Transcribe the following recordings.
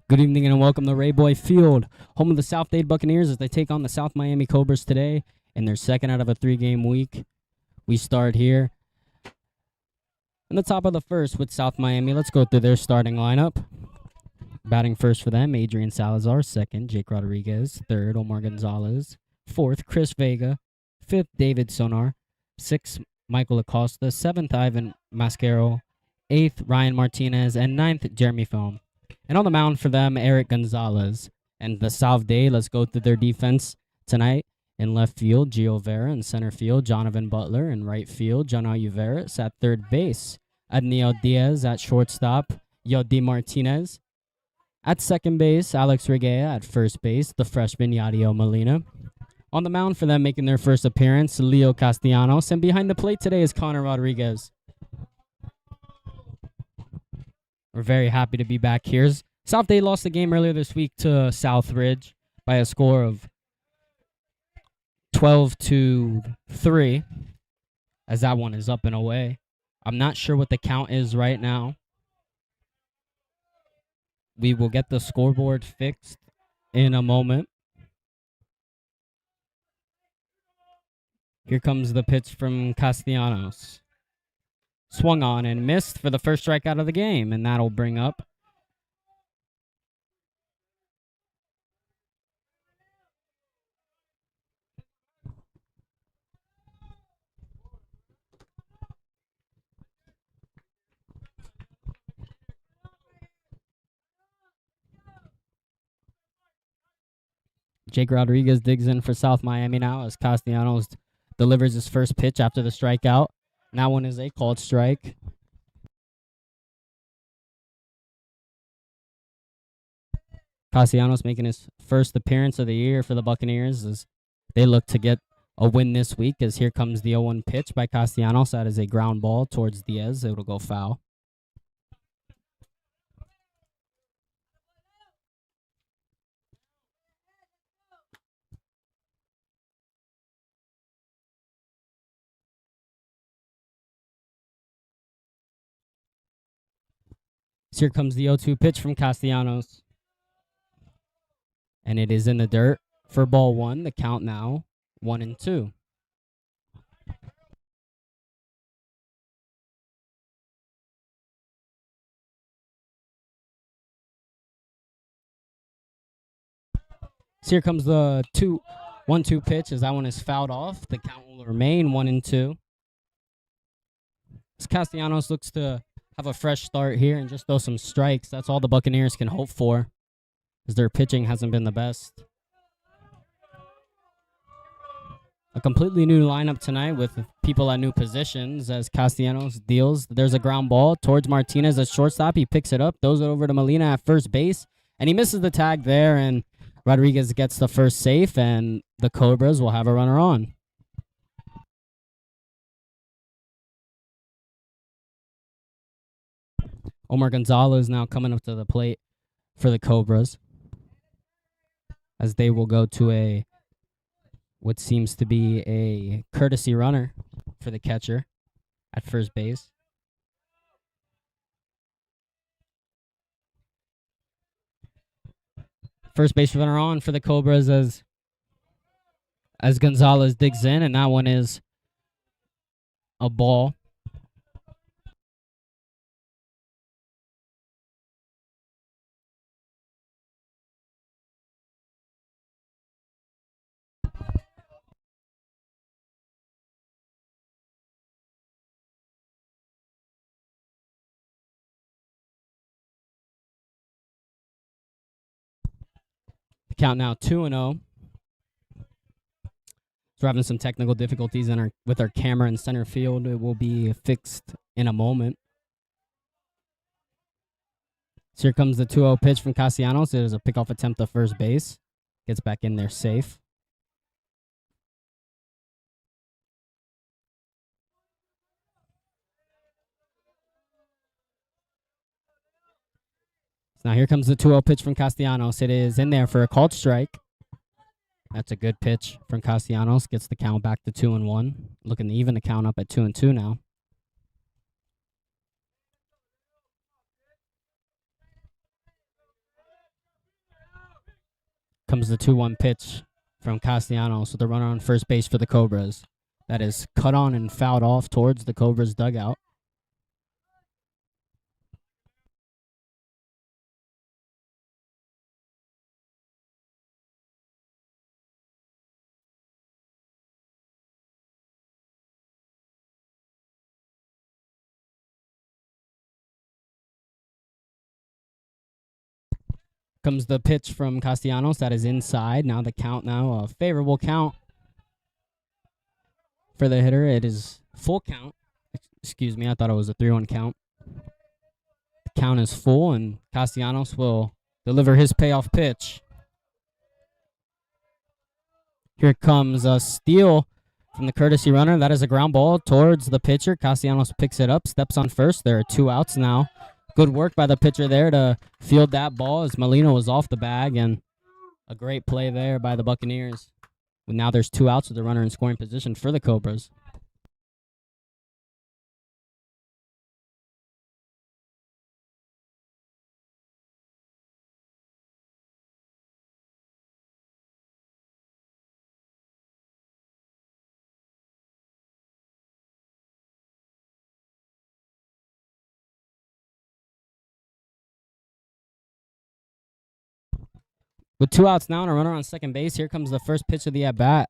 Good evening and welcome to Rayboy Field, home of the South Dade Buccaneers as they take on the South Miami Cobras today in their second out of a 3-game week. We start here in the top of the first with South Miami. Let's go through their starting lineup. Batting first for them, Adrian Salazar. Second, Jake Rodriguez. Third, Omar Gonzalez. Fourth, Chris Vega. Fifth, David Sonar. Sixth, Michael Acosta. Seventh, Ivan Mascaro. Eighth, Ryan Martinez. And ninth, Jeremy Foam. And on the mound for them, Eric Gonzalez. And the South Day, let's go through their defense tonight. In left field, Gio Vera. In center field, Jonathan Butler. In right field, John Uveris. At third base, Adniel Diaz. At shortstop, Yodi Martinez. At second base, Alex Reguea. At first base, the freshman Yadiel Molina. On the mound for them, making their first appearance, Leo Castellanos. And behind the plate today is Connor Rodriguez. We're very happy to be back here. South Dade lost the game earlier this week to Southridge by a score of 12-3, as that one is up and away. I'm not sure what the count is right now. We will get the scoreboard fixed in a moment. Here comes the pitch from Castellanos. Swung on and missed for the first strikeout of the game, and that'll bring up Jake Rodriguez. Digs in for South Miami now as Castellanos delivers his first pitch after the strikeout. And that one is a called strike. Castellanos making his first appearance of the year for the Buccaneers as they look to get a win this week, as here comes the 0-1 pitch by Castellanos. That is a ground ball towards Diaz. It'll go foul. So here comes the 0-2 pitch from Castellanos. And it is in the dirt for ball one. The count now 1-2. So here comes the 1-2 pitch as that one is fouled off. The count will remain 1-2. As Castellanos looks to have a fresh start here and just throw some strikes. That's all the Buccaneers can hope for, as their pitching hasn't been the best. A completely new lineup tonight with people at new positions as Castellanos deals. There's a ground ball towards Martinez at shortstop. He picks it up, throws it over to Molina at first base, and he misses the tag there, and Rodriguez gets the first safe, and the Cobras will have a runner on. Omar Gonzalez now coming up to the plate for the Cobras, as they will go to what seems to be a courtesy runner for the catcher at first base. First base runner on for the Cobras as Gonzalez digs in, and that one is a ball. The count now 2-0. So we're having some technical difficulties with our camera in center field. It will be fixed in a moment. So here comes the 2-0 pitch from Castellanos. It is a pickoff attempt to first base. Gets back in there safe. So now here comes the 2-0 pitch from Castellanos. It is in there for a called strike. That's a good pitch from Castellanos. Gets the count back to 2-1. Looking to even the count up at 2-2 now. Comes the 2-1 pitch from Castellanos with a runner on first base for the Cobras. That is cut on and fouled off towards the Cobras dugout. Comes the pitch from Castellanos. That is inside. Now the count now, a favorable count for the hitter. It is full count. Excuse me, I thought it was a 3-1 count. The count is full, and Castellanos will deliver his payoff pitch. Here comes a steal from the courtesy runner. That is a ground ball towards the pitcher. Castellanos picks it up, steps on first. There are 2 outs now. Good work by the pitcher there to field that ball as Molina was off the bag, and a great play there by the Buccaneers. Now there's 2 outs with the runner in scoring position for the Cobras. With 2 outs now and a runner on second base, here comes the first pitch of the at-bat.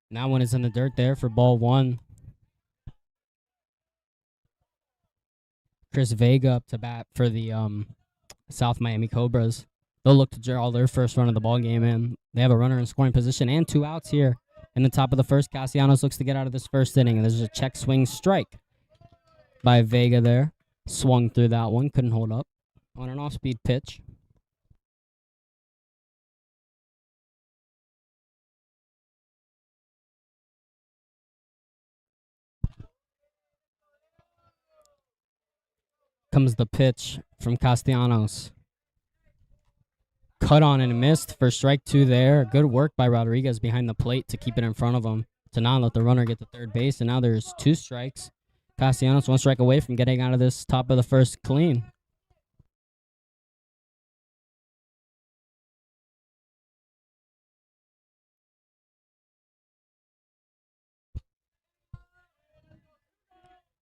And that one is in the dirt there for ball 1. Chris Vega up to bat for the South Miami Cobras. They'll look to draw their first run of the ball game in. They have a runner in scoring position and 2 outs here. In the top of the first, Castellanos looks to get out of this first inning. And there's a check swing strike by Vega there. Swung through that one, couldn't hold up on an off-speed pitch. Comes the pitch from Castellanos. Cut on and missed for strike 2 there. Good work by Rodriguez behind the plate to keep it in front of him, to not let the runner get to third base. And now there's 2 strikes. Castellanos 1 strike away from getting out of this top of the first clean.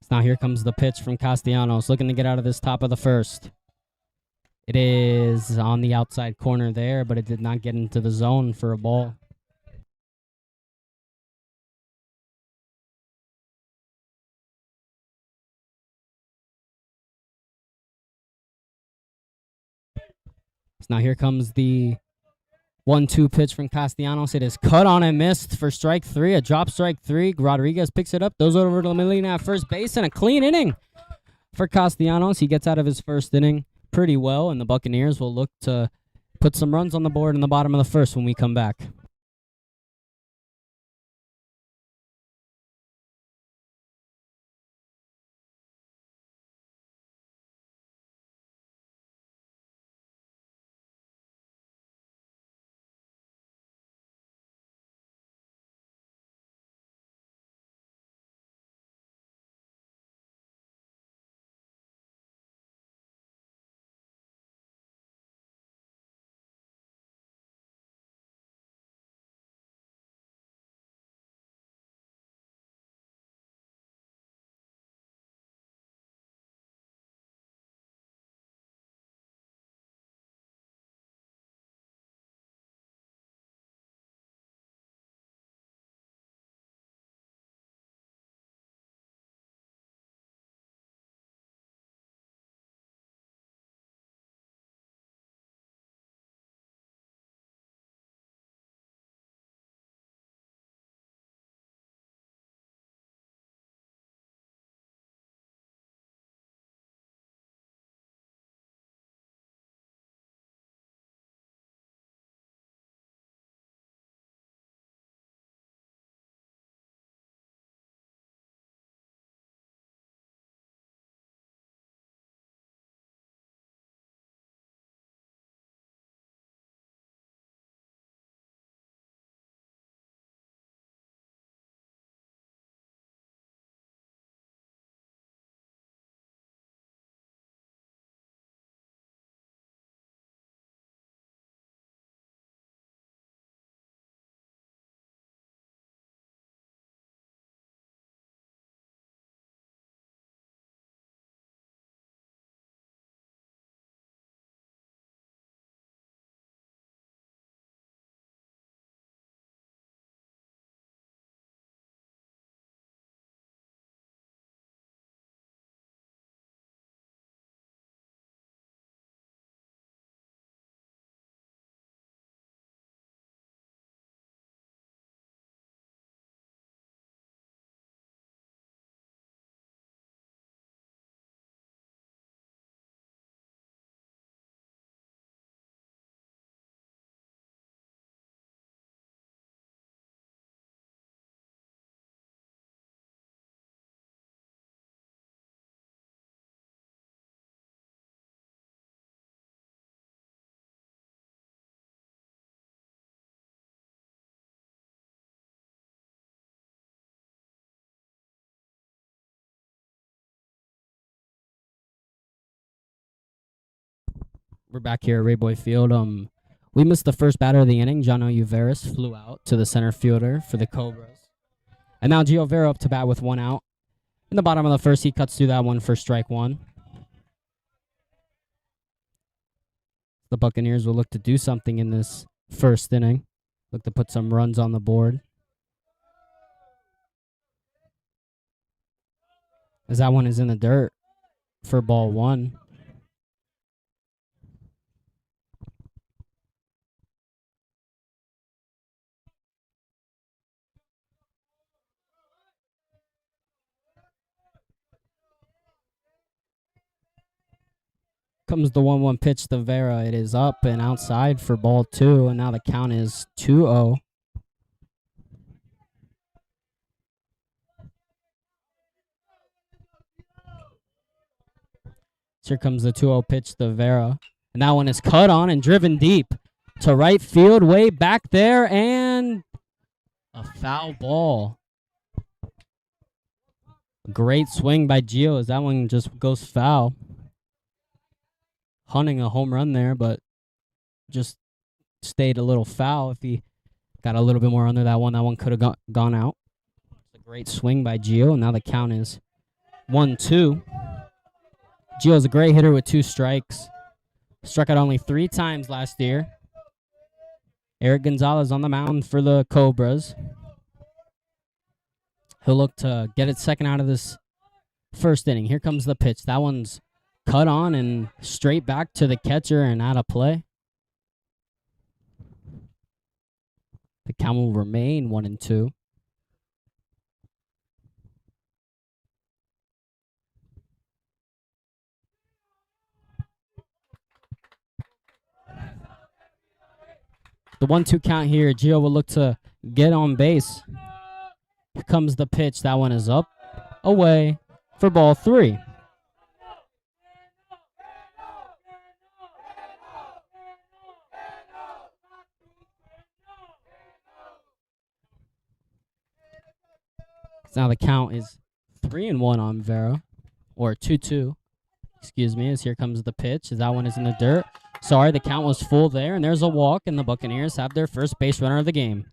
So now here comes the pitch from Castellanos, looking to get out of this top of the first. It is on the outside corner there, but it did not get into the zone for a ball. So now here comes the 1-2 pitch from Castellanos. It is cut on and missed for strike 3. A drop strike 3. Rodriguez picks it up, goes over to Molina at first base, and a clean inning for Castellanos. He gets out of his first inning pretty well, and the Buccaneers will look to put some runs on the board in the bottom of the first when we come back. We're back here at Rayboy Field. We missed the first batter of the inning. Jono Uveris flew out to the center fielder for the Cobras. And now Gio Vera up to bat with 1 out. In the bottom of the first, he cuts through that one for strike 1. The Buccaneers will look to do something in this first inning. Look to put some runs on the board. As that one is in the dirt for ball one. Comes the 1-1 pitch to Vera. It is up and outside for ball two, and now the count is 2-0. So here comes the 2-0 pitch to Vera. And that one is cut on and driven deep to right field, way back there, and a foul ball. Great swing by Gio as that one just goes foul. Hunting a home run there, but just stayed a little foul. If he got a little bit more under that one could have gone out. It's a great swing by Gio, and now the count is 1-2. Gio's a great hitter with 2 strikes. Struck out only 3 times last year. Eric Gonzalez on the mound for the Cobras. He'll look to get it second out of this first inning. Here comes the pitch. That one's cut on and straight back to the catcher and out of play. The count will remain 1-2. The 1-2 count here. Gio will look to get on base. Here comes the pitch. That one is up, away for ball 3. Now the count is 3-1 on Vera, or 2-2. Excuse me, as here comes the pitch. As that one is in the dirt. Sorry, the count was full there, and there's a walk, and the Buccaneers have their first base runner of the game.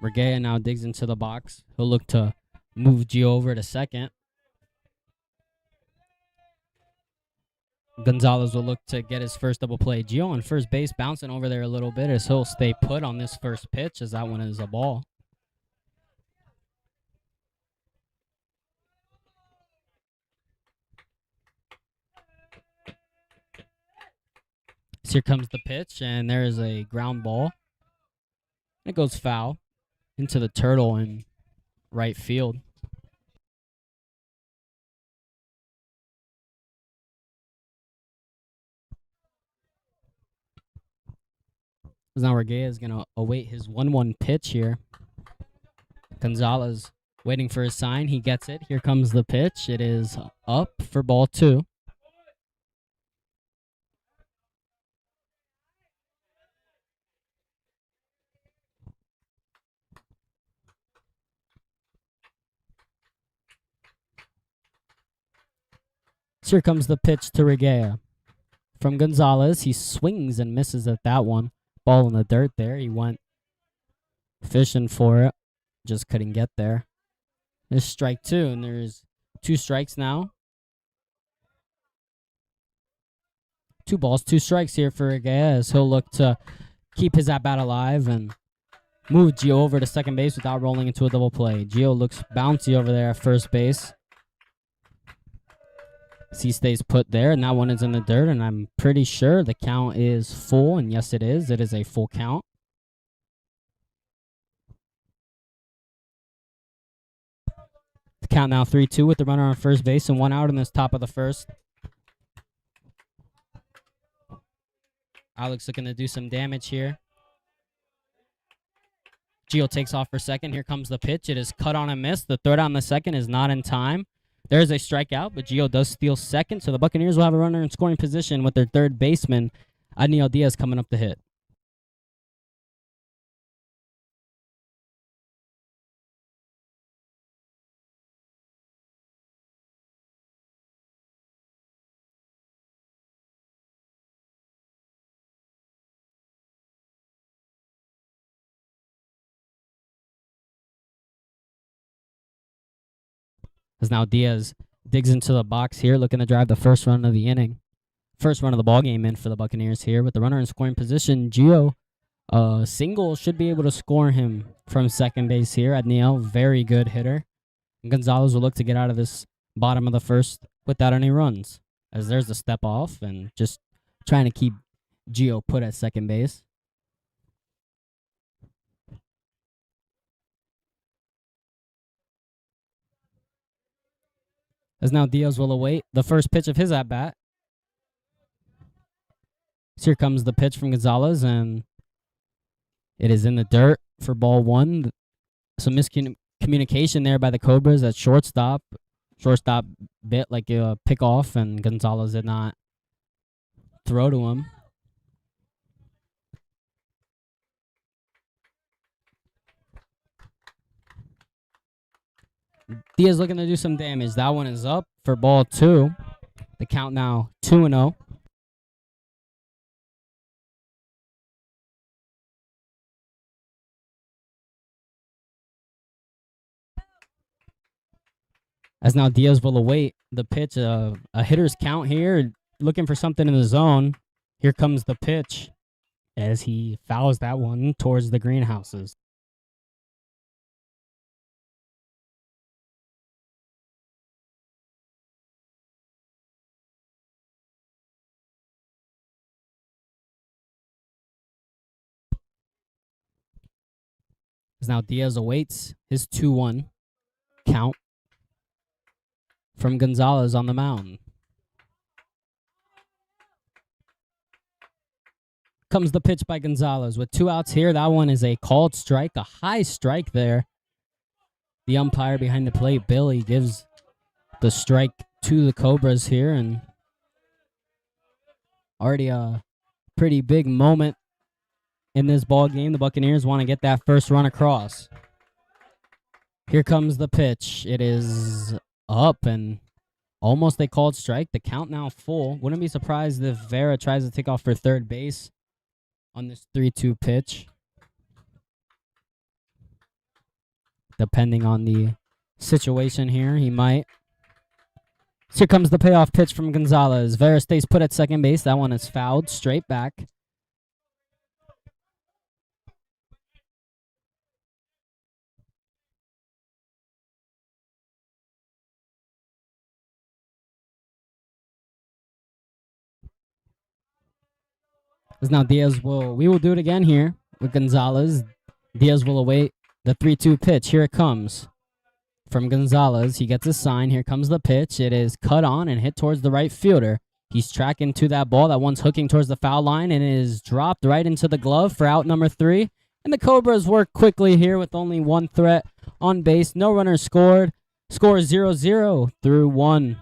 Regueya now digs into the box. He'll look to move Gio over to second. Gonzalez will look to get his first double play. Gio on first base, bouncing over there a little bit as he'll stay put on this first pitch, as that one is a ball. So here comes the pitch, and there is a ground ball. It goes foul into the turtle in right field. Now Regueya is going to await his 1-1 pitch here. Gonzalez waiting for his sign. He gets it. Here comes the pitch. It is up for ball 2. So here comes the pitch to Regueya. From Gonzalez, he swings and misses at that one. Ball in the dirt there. He went fishing for it. Just couldn't get there. There's strike 2, and there's 2 strikes now. 2 balls, 2 strikes here for Regueya as he'll look to keep his at-bat alive and move Gio over to second base without rolling into a double play. Gio looks bouncy over there at first base. He stays put there, and that one is in the dirt, and I'm pretty sure the count is full, and yes, it is. It is a full count. The count now 3-2 with the runner on first base and 1 out in this top of the first. Alex looking to do some damage here. Gio takes off for second. Here comes the pitch. It is cut on and missed. The throw down the second is not in time. There's a strikeout, but Gio does steal second, so the Buccaneers will have a runner in scoring position with their third baseman, Adniel Diaz, coming up to hit. As now Diaz digs into the box here, looking to drive the first run of the inning. First run of the ball game in for the Buccaneers here with the runner in scoring position. Gio, single should be able to score him from second base here. Adniel, very good hitter. Gonzalez will look to get out of this bottom of the first without any runs, as there's the step off and just trying to keep Gio put at second base. As now Diaz will await the first pitch of his at bat. So here comes the pitch from Gonzalez, and it is in the dirt for ball one. Some miscommunication there by the Cobras at shortstop. Shortstop bit like a pick off, and Gonzalez did not throw to him. Diaz looking to do some damage. That one is up for ball two. The count now 2-0. As now Diaz will await the pitch. A hitter's count here, looking for something in the zone. Here comes the pitch as he fouls that one towards the greenhouses. As now Diaz awaits his 2-1 count from Gonzalez on the mound. Comes the pitch by Gonzalez with 2 outs here. That one is a called strike, a high strike there. The umpire behind the plate, Billy, gives the strike to the Cobras here, and already a pretty big moment in this ball game. The Buccaneers want to get that first run across. Here comes the pitch. It is up and almost a called strike. The count now full. Wouldn't be surprised if Vera tries to take off for third base on this 3-2 pitch, depending on the situation here. He might. So here comes the payoff pitch from Gonzalez. Vera stays put at second base. That one is fouled straight back. As now we will do it again here with Gonzalez. Diaz will await the 3-2 pitch. Here it comes from Gonzalez. He gets a sign. Here comes the pitch. It is cut on and hit towards the right fielder. He's tracking to that ball. That one's hooking towards the foul line and is dropped right into the glove for out number 3. And the Cobras work quickly here with only one threat on base. No runners scored. Score 0-0 through 1.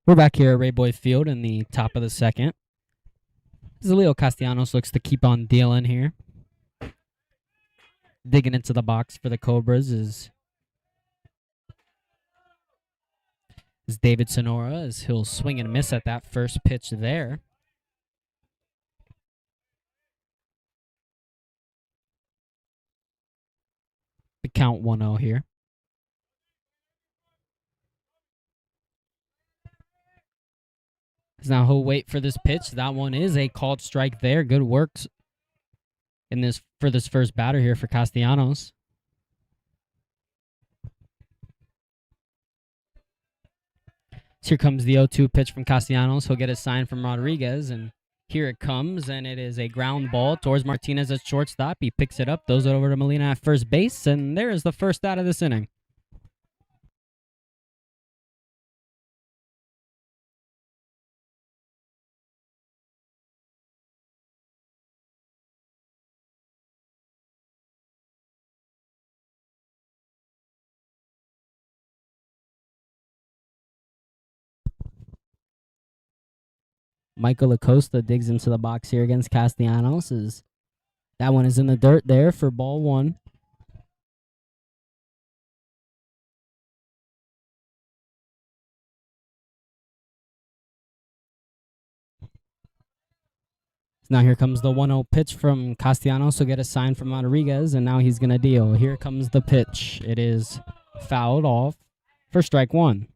We're back here at Rayboy Field in the top of the second. Leo Castellanos looks to keep on dealing here. Digging into the box for the Cobras is David Sonora, as he'll swing and miss at that first pitch there. The count 1-0 here. Now he'll wait for this pitch. That one is a called strike there. Good works in this for this first batter here for Castellanos. So here comes the 0-2 pitch from Castellanos. He'll get a sign from Rodriguez, and here it comes, and it is a ground ball towards Martinez at shortstop. He picks it up, throws it over to Molina at first base, and there is the first out of this inning. Michael Acosta digs into the box here against Castellanos. That one is in the dirt there for ball one. Now here comes the 1-0 pitch from Castellanos. He'll get a sign from Rodriguez, and now he's going to deal. Here comes the pitch. It is fouled off for strike one.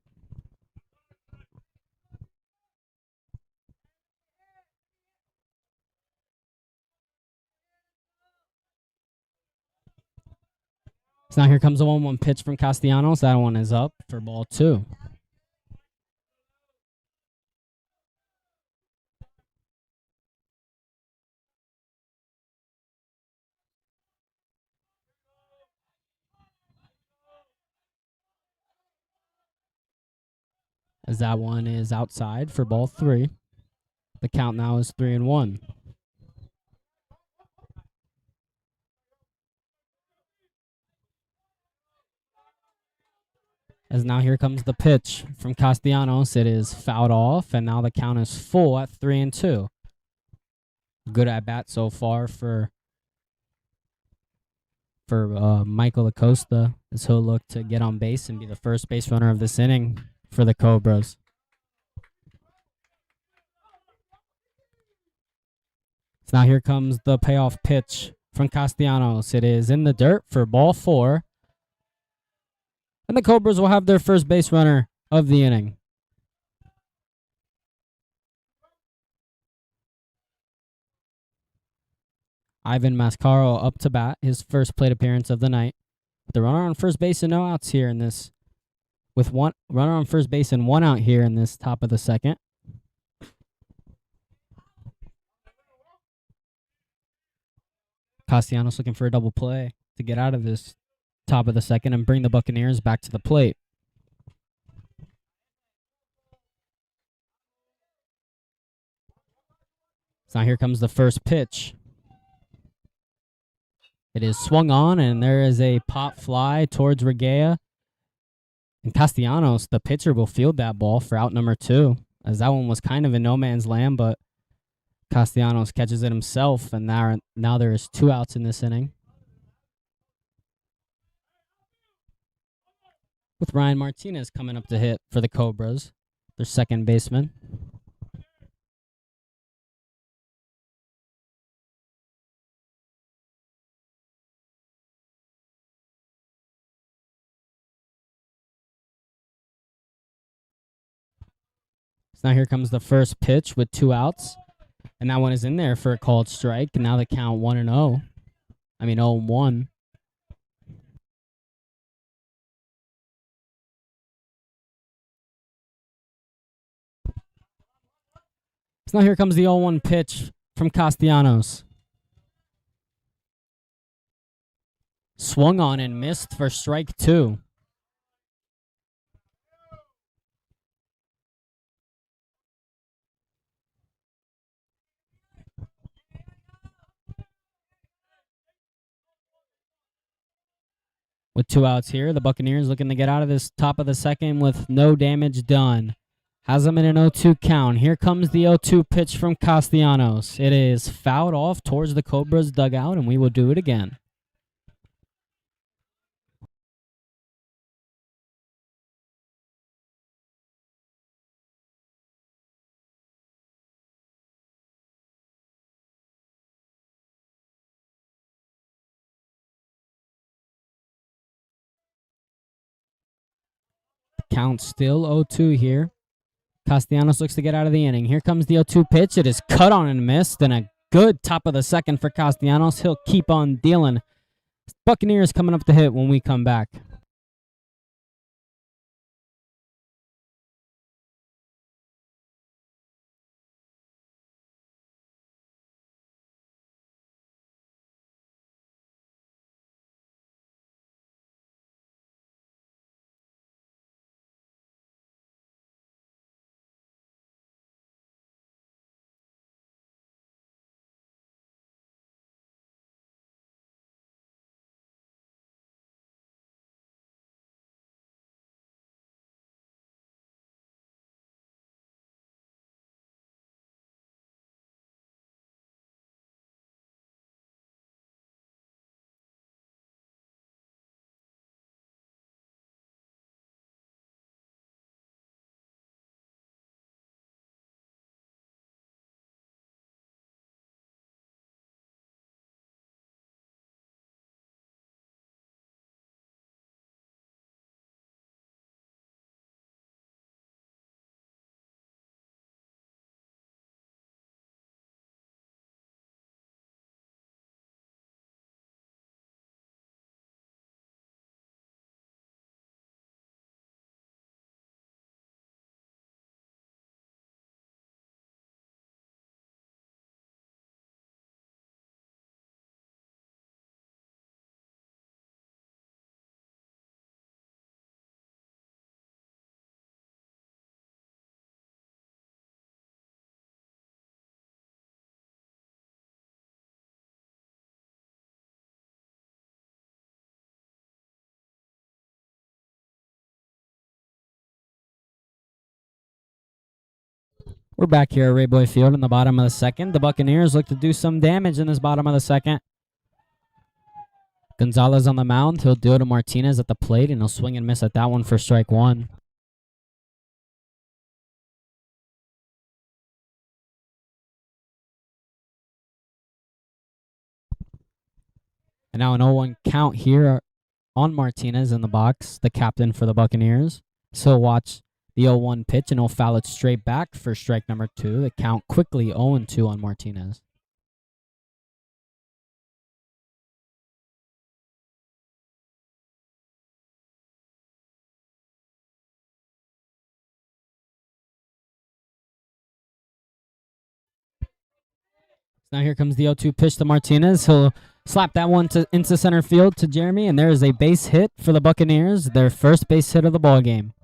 So now here comes the 1-1 pitch from Castellanos. That one is up for ball two. As that one is outside for ball three. The count now is 3-1. As now here comes the pitch from Castellanos. It is fouled off, and now the count is full at 3-2. Good at bat so far for Michael Acosta, as he'll look to get on base and be the first base runner of this inning for the Cobras. So now here comes the payoff pitch from Castellanos. It is in the dirt for ball four. And the Cobras will have their first base runner of the inning. Ivan Mascaro up to bat, his first plate appearance of the night. The runner on first base and no outs here in this, with one runner on first base and one out here in this top of the second. Castellanos looking for a double play to get out of this top of the second and bring the Buccaneers back to the plate. So now here comes the first pitch. It is swung on, and there is a pop fly towards Regueya. And Castellanos, the pitcher, will field that ball for out number two, as that one was kind of in no man's land, but Castellanos catches it himself, and now there is two outs in this inning. With Ryan Martinez coming up to hit for the Cobras, their second baseman. So now here comes the first pitch with two outs. And that one is in there for a called strike. And now the count 1-0. 0-1. So now here comes the 0-1 pitch from Castellanos. Swung on and missed for strike two. With two outs here, the Buccaneers looking to get out of this top of the second with no damage done. Has them in an 0-2 count. Here comes the 0-2 pitch from Castellanos. It is fouled off towards the Cobras dugout, and we will do it again. Count still 0-2 here. Castellanos looks to get out of the inning. Here comes the 0-2 pitch. It is cut on and missed, and a good top of the second for Castellanos. He'll keep on dealing. Buccaneers coming up to hit when we come back. We're back here at Rayboy Field in the bottom of the second. The Buccaneers look to do some damage in this bottom of the second. Gonzalez on the mound. He'll do it to Martinez at the plate, and he'll swing and miss at that one for strike one. And now an 0-1 count here on Martinez in the box, the captain for the Buccaneers. So watch the 0-1 pitch, and he'll foul it straight back for strike number 2. The count quickly 0-2 on Martinez. Now here comes the 0-2 pitch to Martinez. He'll slap that one into center field to Jeremy, and there is a base hit for the Buccaneers, their first base hit of the ball game.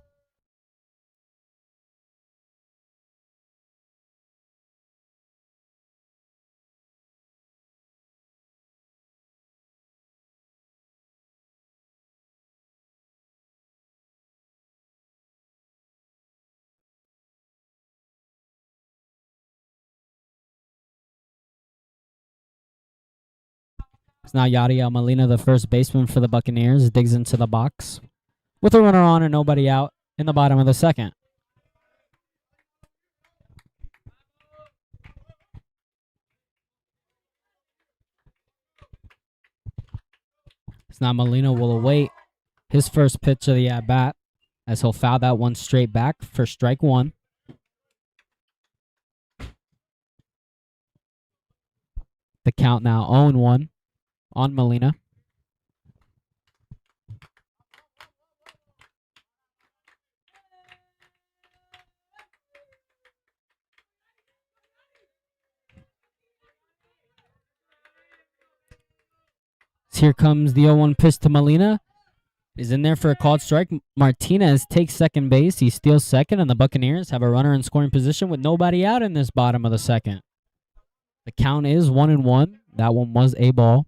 It's now Yadiel Molina, the first baseman for the Buccaneers, digs into the box with a runner on and nobody out in the bottom of the second. So now Molina will await his first pitch of the at-bat as he'll foul that one straight back for strike one. The count now 0-1 on Molina. Here comes the 0-1 pitch to Molina. Is in there for a called strike. Martinez takes second base. He steals second, and the Buccaneers have a runner in scoring position with nobody out in this bottom of the second. The count is 1-1. That one was a ball.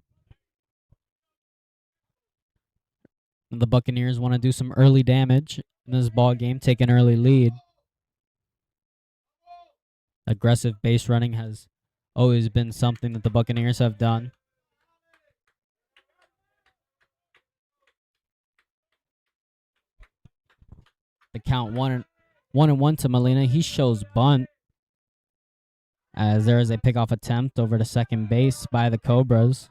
And the Buccaneers want to do some early damage in this ball game, take an early lead. Aggressive base running has always been something that the Buccaneers have done. The count 1-1 to Molina. He shows bunt as there is a pickoff attempt over to second base by the Cobras.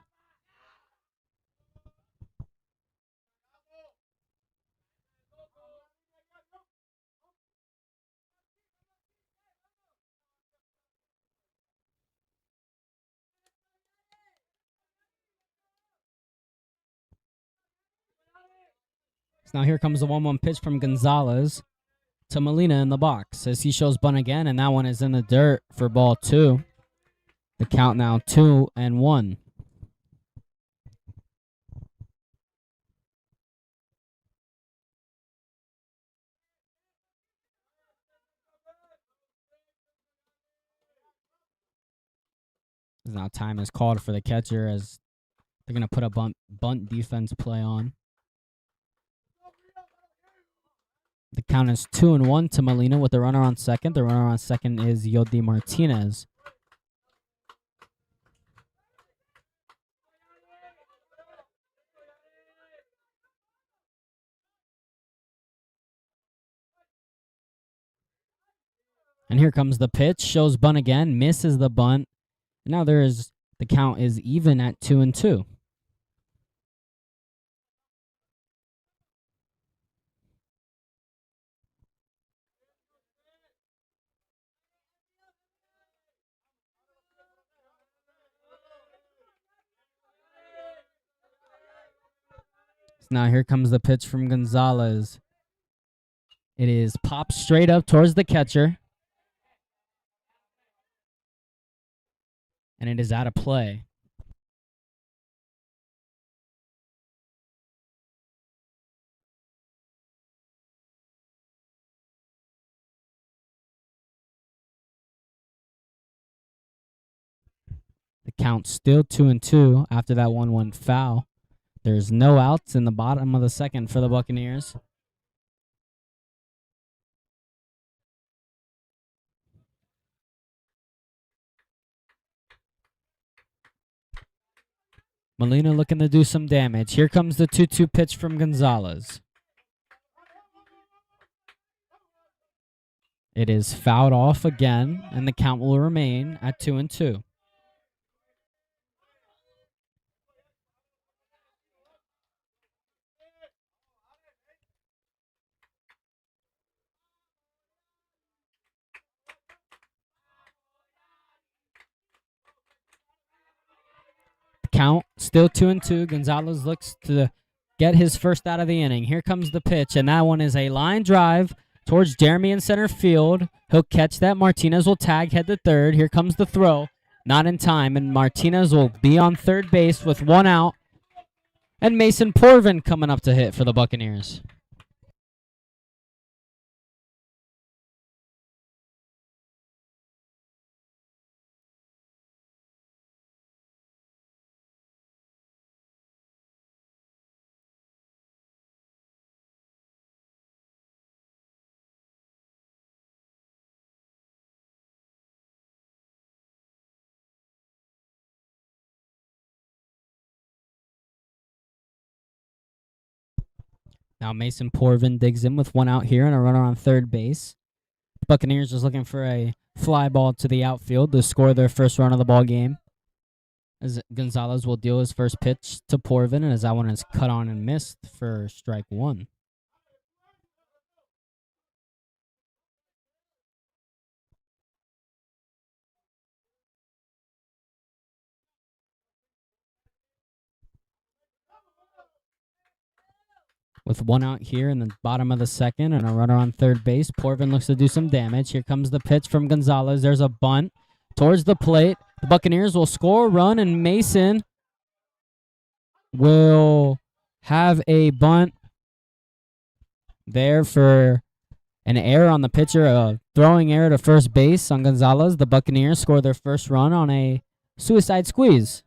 So now here comes the 1-1 pitch from Gonzalez to Molina in the box as he shows bunt again, and that one is in the dirt for ball 2. The count now 2-1. Now time is called for the catcher as they're going to put a bunt defense play on. The count is 2-1 to Molina with the runner on second. The runner on second is Yodi Martinez. And here comes the pitch. Shows bunt again. Misses the bunt. Now the count is even at 2-2. Now here comes the pitch from Gonzalez. It is popped straight up towards the catcher. And it is out of play. The count's still 2-2 after that 1-1 foul. There's no outs in the bottom of the second for the Buccaneers. Molina looking to do some damage. Here comes the 2-2 pitch from Gonzalez. It is fouled off again, and the count will remain at 2-2. Count still 2-2. Gonzalez looks to get his first out of the inning. Here comes the pitch, and that one is a line drive towards Jeremy in center field. He'll catch that. Martinez will tag, head to third. Here comes the throw. Not in time, and Martinez will be on third base with one out. And Mason Porvin coming up to hit for the Buccaneers. Now Mason Porvin digs in with one out here and a runner on third base. Buccaneers just looking for a fly ball to the outfield to score their first run of the ball game. As Gonzalez will deal his first pitch to Porvin, and as that one is cut on and missed for strike 1. With one out here in the bottom of the second and a runner on third base, Porvin looks to do some damage. Here comes the pitch from Gonzalez. There's a bunt towards the plate. The Buccaneers will score a run, and Mason will have a bunt there for an error on the pitcher, a throwing error to first base on Gonzalez. The Buccaneers score their first run on a suicide squeeze.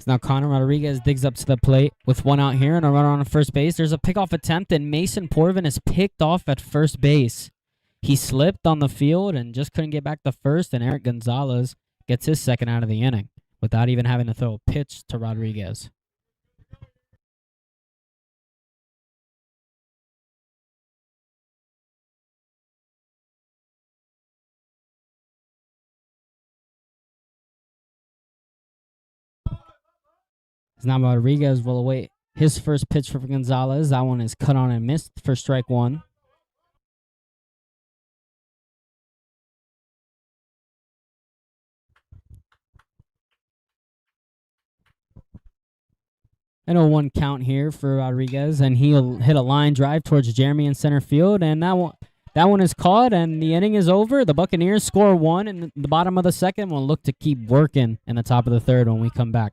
Now Connor Rodriguez digs up to the plate with one out here and a runner on first base. There's a pickoff attempt, and Mason Porvin is picked off at first base. He slipped on the field and just couldn't get back to first, and Eric Gonzalez gets his second out of the inning without even having to throw a pitch to Rodriguez. Now Rodriguez will await his first pitch for Gonzalez. That one is cut on and missed for strike one. And a 1 count here for Rodriguez, and he'll hit a line drive towards Jeremy in center field, and that one is caught, and the inning is over. The Buccaneers score one in the bottom of the second. We'll look to keep working in the top of the third when we come back.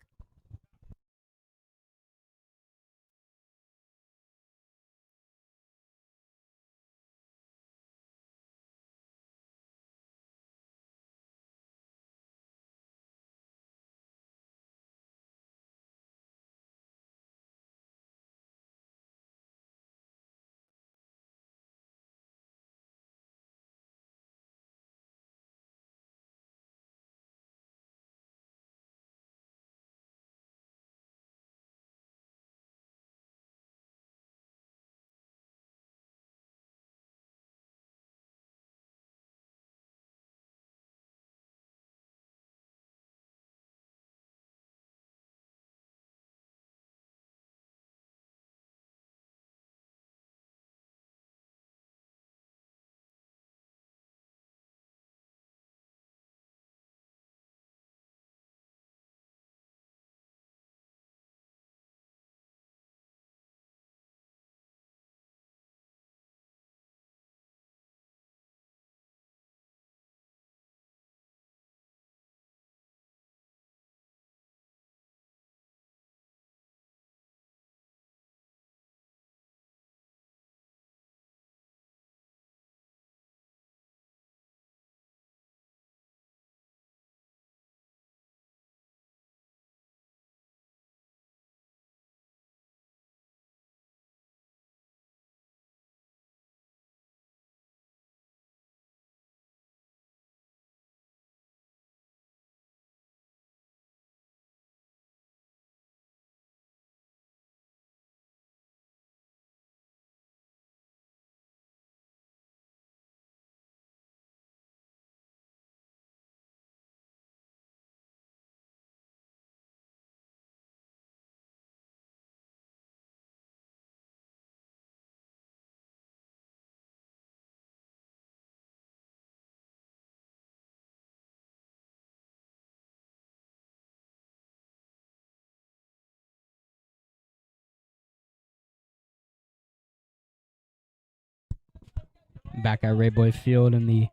Back at Rayboy Field in the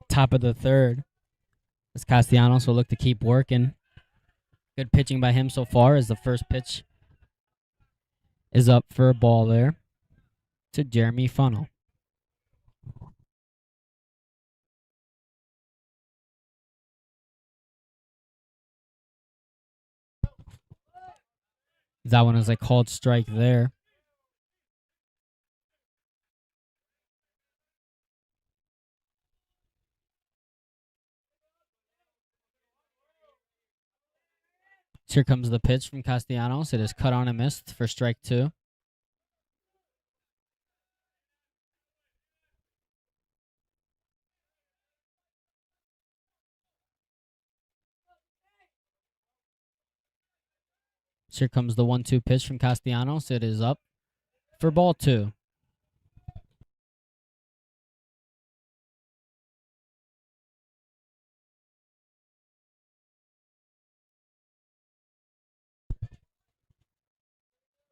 top of the third, as Castellanos will look to keep working. Good pitching by him so far, as the first pitch is up for a ball there to Jeremy Funnel. That one is a called strike there. Here comes the pitch from Castellanos. It is cut on and missed for strike two. Here comes the 1-2 pitch from Castellanos. It is up for ball two.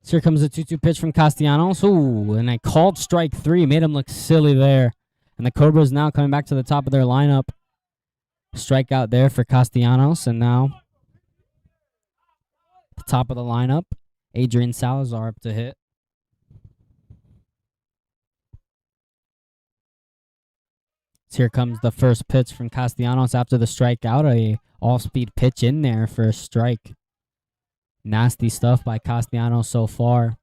Here comes the 2-2 pitch from Castellanos. Ooh, and a called strike three. Made him look silly there. And the Cobras now coming back to the top of their lineup. Strikeout there for Castellanos. And now the top of the lineup, Adrian Salazar up to hit. So here comes the first pitch from Castellanos after the strikeout. A all-speed pitch in there for a strike. Nasty stuff by Castellanos so far.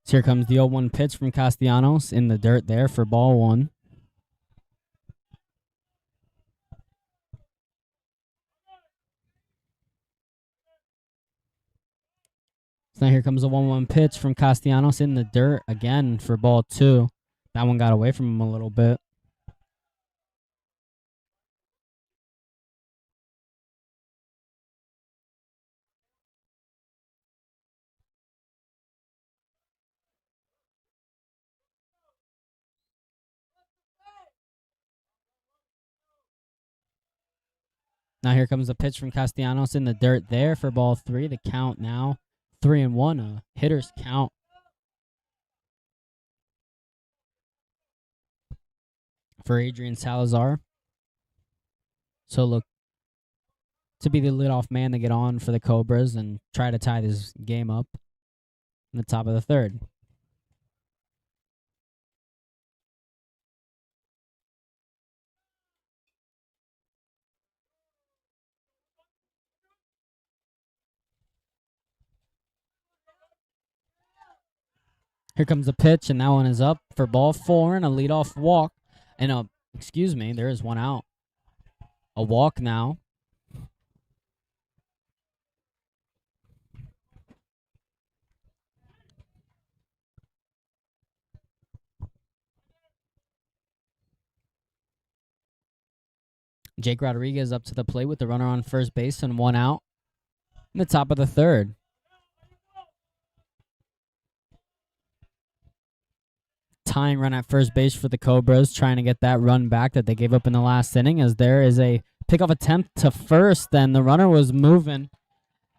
So here comes the 0-1 pitch from Castellanos in the dirt there for ball one. So now here comes a 1-1 pitch from Castellanos in the dirt again for ball two. That one got away from him a little bit. Now here comes a pitch from Castellanos in the dirt there for ball three. The count now 3-1, a hitter's count. For Adrian Salazar. So look to be the leadoff man to get on for the Cobras and try to tie this game up in the top of the third. Here comes a pitch, and that one is up for ball four and a leadoff walk. And there is one out. A walk now. Jake Rodriguez up to the plate with the runner on first base and one out in the top of the third. Tying run at first base for the Cobras, trying to get that run back that they gave up in the last inning, as there is a pickoff attempt to first, and the runner was moving.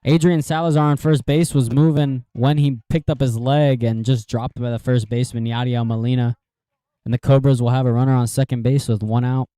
Adrian Salazar on first base was moving when he picked up his leg and just dropped by the first baseman, Yadiel Molina. And the Cobras will have a runner on second base with one out.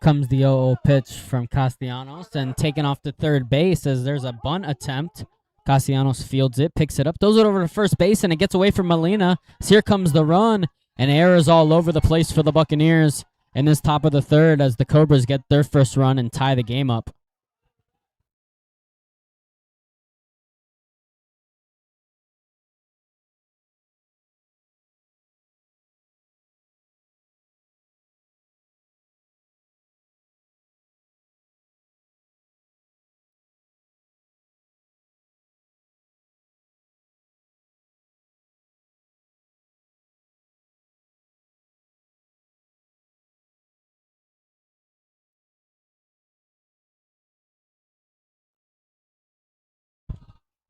Comes the 0-0 pitch from Castellanos and taken off to third base as there's a bunt attempt. Castellanos fields it, picks it up, throws it over to first base, and it gets away from Molina. So here comes the run, and errors all over the place for the Buccaneers in this top of the third as the Cobras get their first run and tie the game up.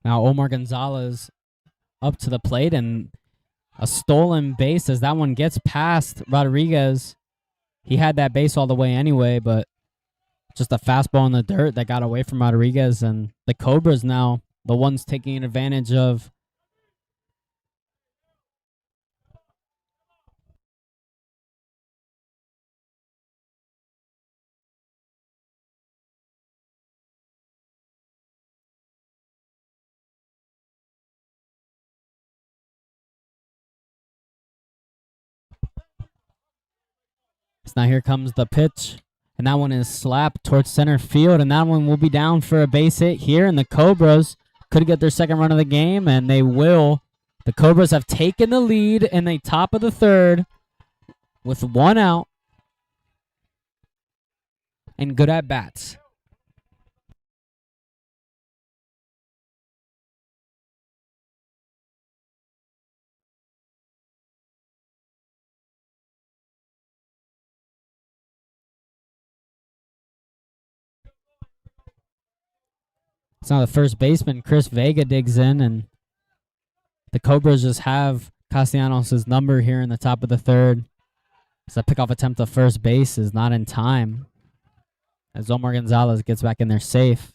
Now Omar Gonzalez up to the plate, and a stolen base as that one gets past Rodriguez. He had that base all the way anyway, but just a fastball in the dirt that got away from Rodriguez, and the Cobras now the ones taking advantage of So now here comes the pitch, and that one is slapped towards center field, and that one will be down for a base hit here, and the Cobras could get their second run of the game, and they will. The Cobras have taken the lead in the top of the third with one out and good at bats. So now the first baseman, Chris Vega, digs in, and the Cobras just have Castellanos' number here in the top of the third. So the pickoff attempt to first base is not in time as Omar Gonzalez gets back in there safe.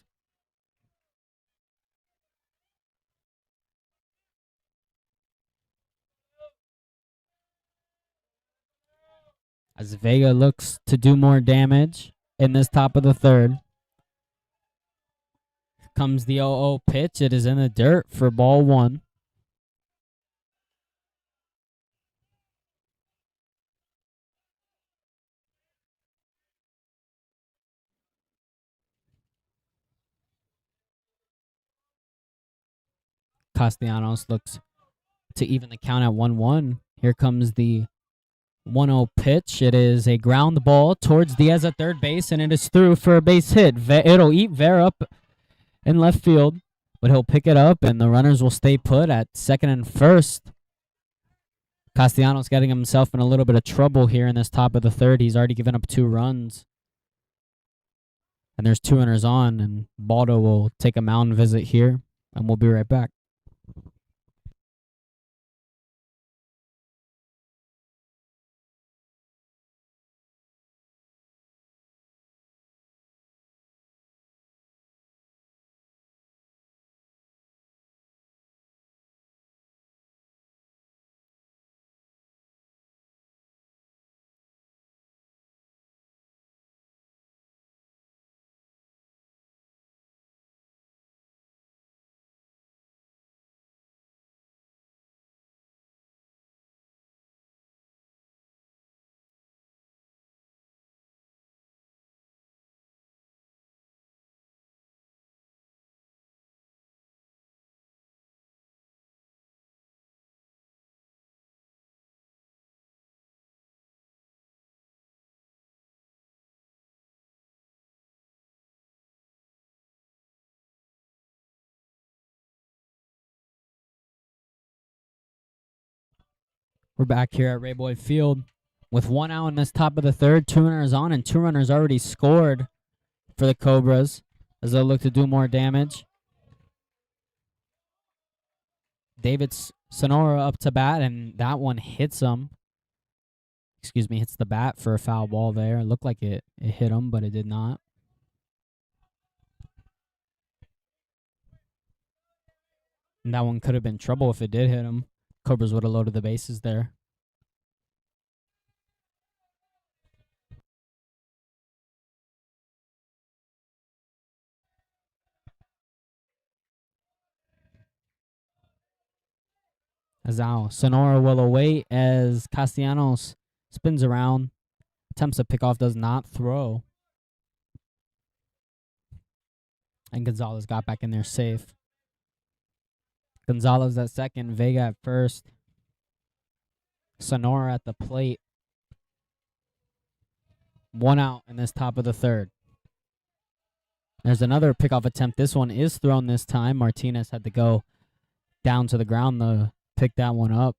As Vega looks to do more damage in this top of the third. comes the 0-0 pitch. It is in the dirt for ball one. Castellanos looks to even the count at 1-1. Here comes the 1-0 pitch. It is a ground ball towards Diaz at third base, and it is through for a base hit. It'll eat Ver up in left field, but he'll pick it up, and the runners will stay put at second and first. Castellanos getting himself in a little bit of trouble here in this top of the third. He's already given up 2 runs. And there's 2 runners on, and Baldo will take a mound visit here, and we'll be right back. We're back here at Rayboy Field with 1 out in this top of the third. 2 runners on, and 2 runners already scored for the Cobras as they look to do more damage. David Sonora up to bat, and that one hits him. Hits the bat for a foul ball there. It looked like it hit him, but it did not. And that one could have been trouble if it did hit him. Cobras would have loaded the bases there. As now Sonora will await as Castellanos spins around. Attempts a pickoff, does not throw. And Gonzalez got back in there safe. Gonzalez at second, Vega at first. Sonora at the plate. 1 out in this top of the third. There's another pickoff attempt. This one is thrown this time. Martinez had to go down to the ground to pick that one up.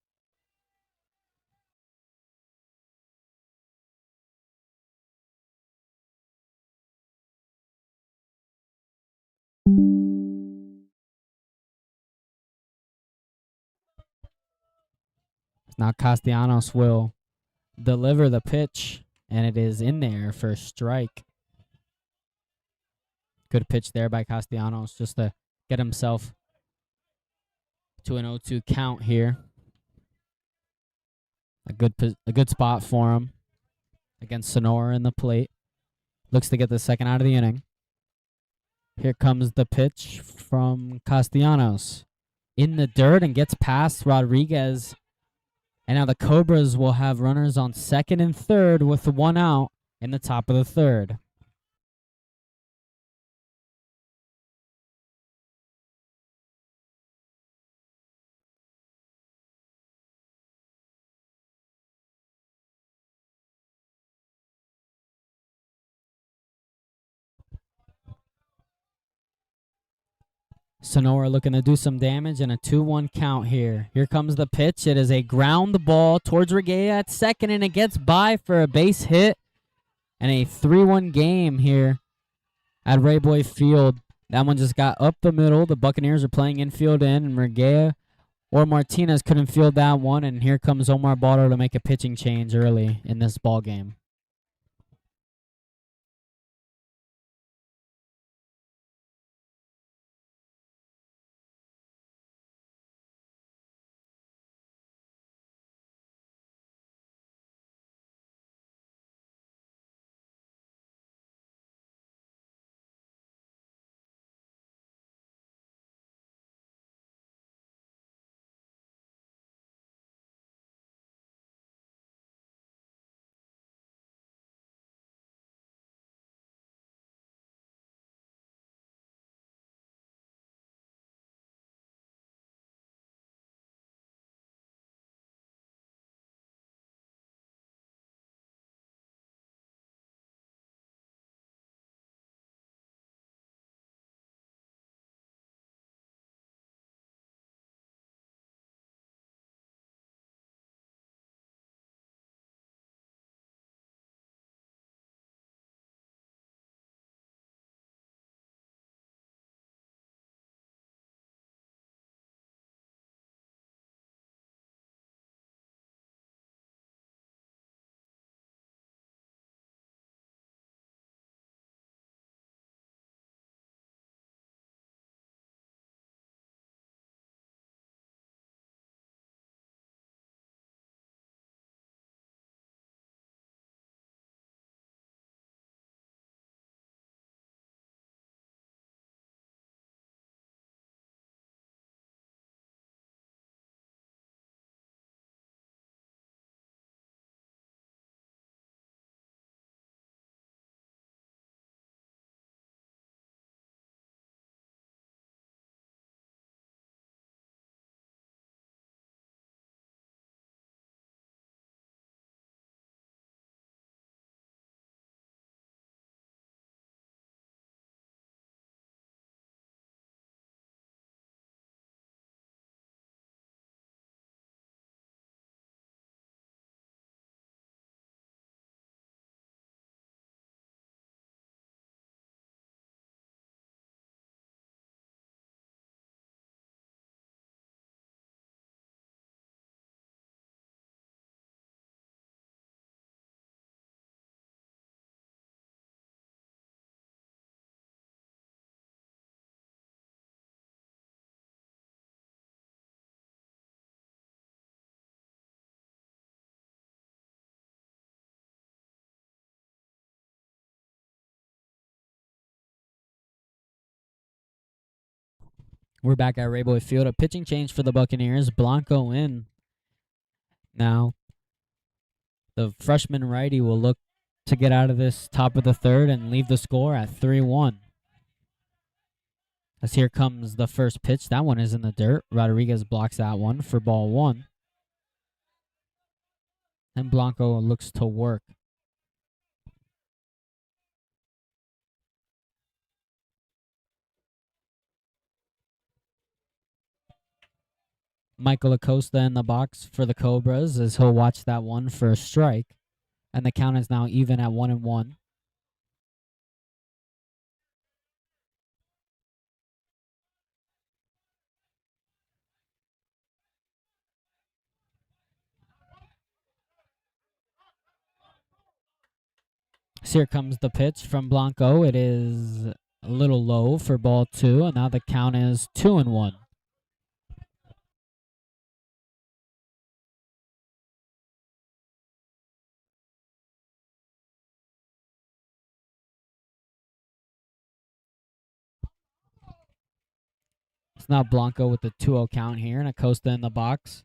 Now Castellanos will deliver the pitch, and it is in there for a strike. Good pitch there by Castellanos just to get himself to an 0-2 count here. A good spot for him against Sonora in the plate. Looks to get the second out of the inning. Here comes the pitch from Castellanos. In the dirt and gets past Rodriguez. And now the Cobras will have runners on second and third with 1 out in the top of the third. Sonora looking to do some damage and a 2-1 count here. Here comes the pitch. It is a ground ball towards Regueira at second, and it gets by for a base hit. And a 3-1 game here at Rayboy Field. That one just got up the middle. The Buccaneers are playing infield in, and Regueira or Martinez couldn't field that one. And here comes Omar Baldo to make a pitching change early in this ball game. We're back at Rayboy Field. A pitching change for the Buccaneers. Blanco in. Now, the freshman righty will look to get out of this top of the third and leave the score at 3-1. As here comes the first pitch. That one is in the dirt. Rodriguez blocks that one for ball one. And Blanco looks to work. Michael Acosta in the box for the Cobras as he'll watch that one for a strike. And the count is now even at 1-1. So here comes the pitch from Blanco. It is a little low for ball two, and now the count is 2-1. It's now Blanco with the 2-0 count here, and Acosta in the box.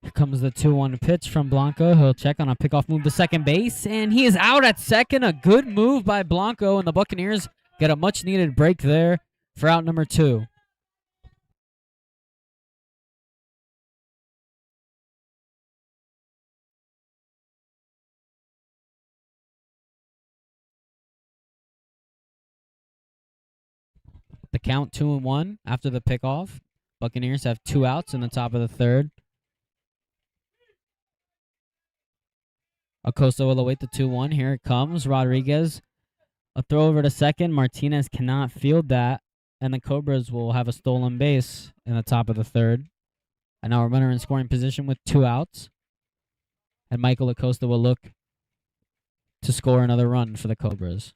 Here comes the 2-1 pitch from Blanco. He'll check on a pickoff move to second base, and he is out at second. A good move by Blanco, and the Buccaneers get a much-needed break there for out number 2. The count 2-1 after the pickoff. Buccaneers have 2 outs in the top of the third. Acosta will await the 2-1. Here it comes. Rodriguez. A throw over to second. Martinez cannot field that. And the Cobras will have a stolen base in the top of the third. And now a runner in scoring position with 2 outs. And Michael Acosta will look to score another run for the Cobras.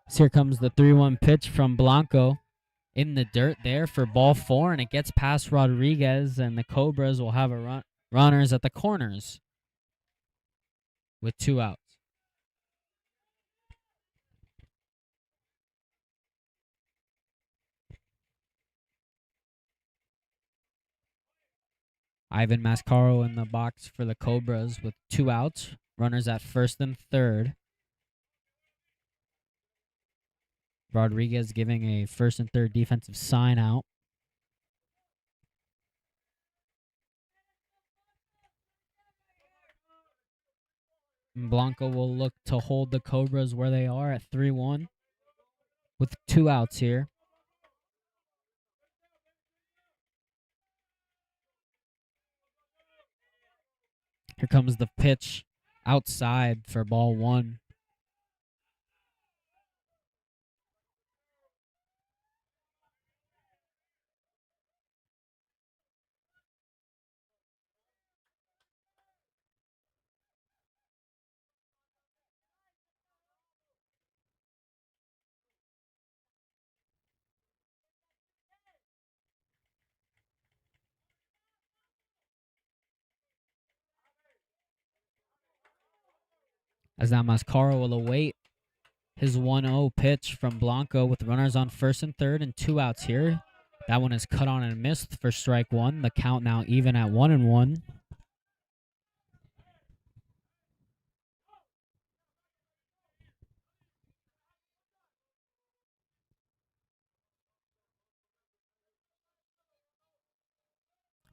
So here comes the 3-1 pitch from Blanco in the dirt there for ball 4, and it gets past Rodriguez, and the Cobras will have a runners at the corners with 2 outs. Ivan Mascaro in the box for the Cobras with 2 outs, runners at first and third. Rodriguez giving a first and third defensive sign out. Blanco will look to hold the Cobras where they are at 3-1 with 2 outs here. Here comes the pitch outside for ball 1. As now Mascaro will await his 1-0 pitch from Blanco with runners on first and third and 2 outs here. That one is cut on and missed for strike 1. The count now even at 1-1.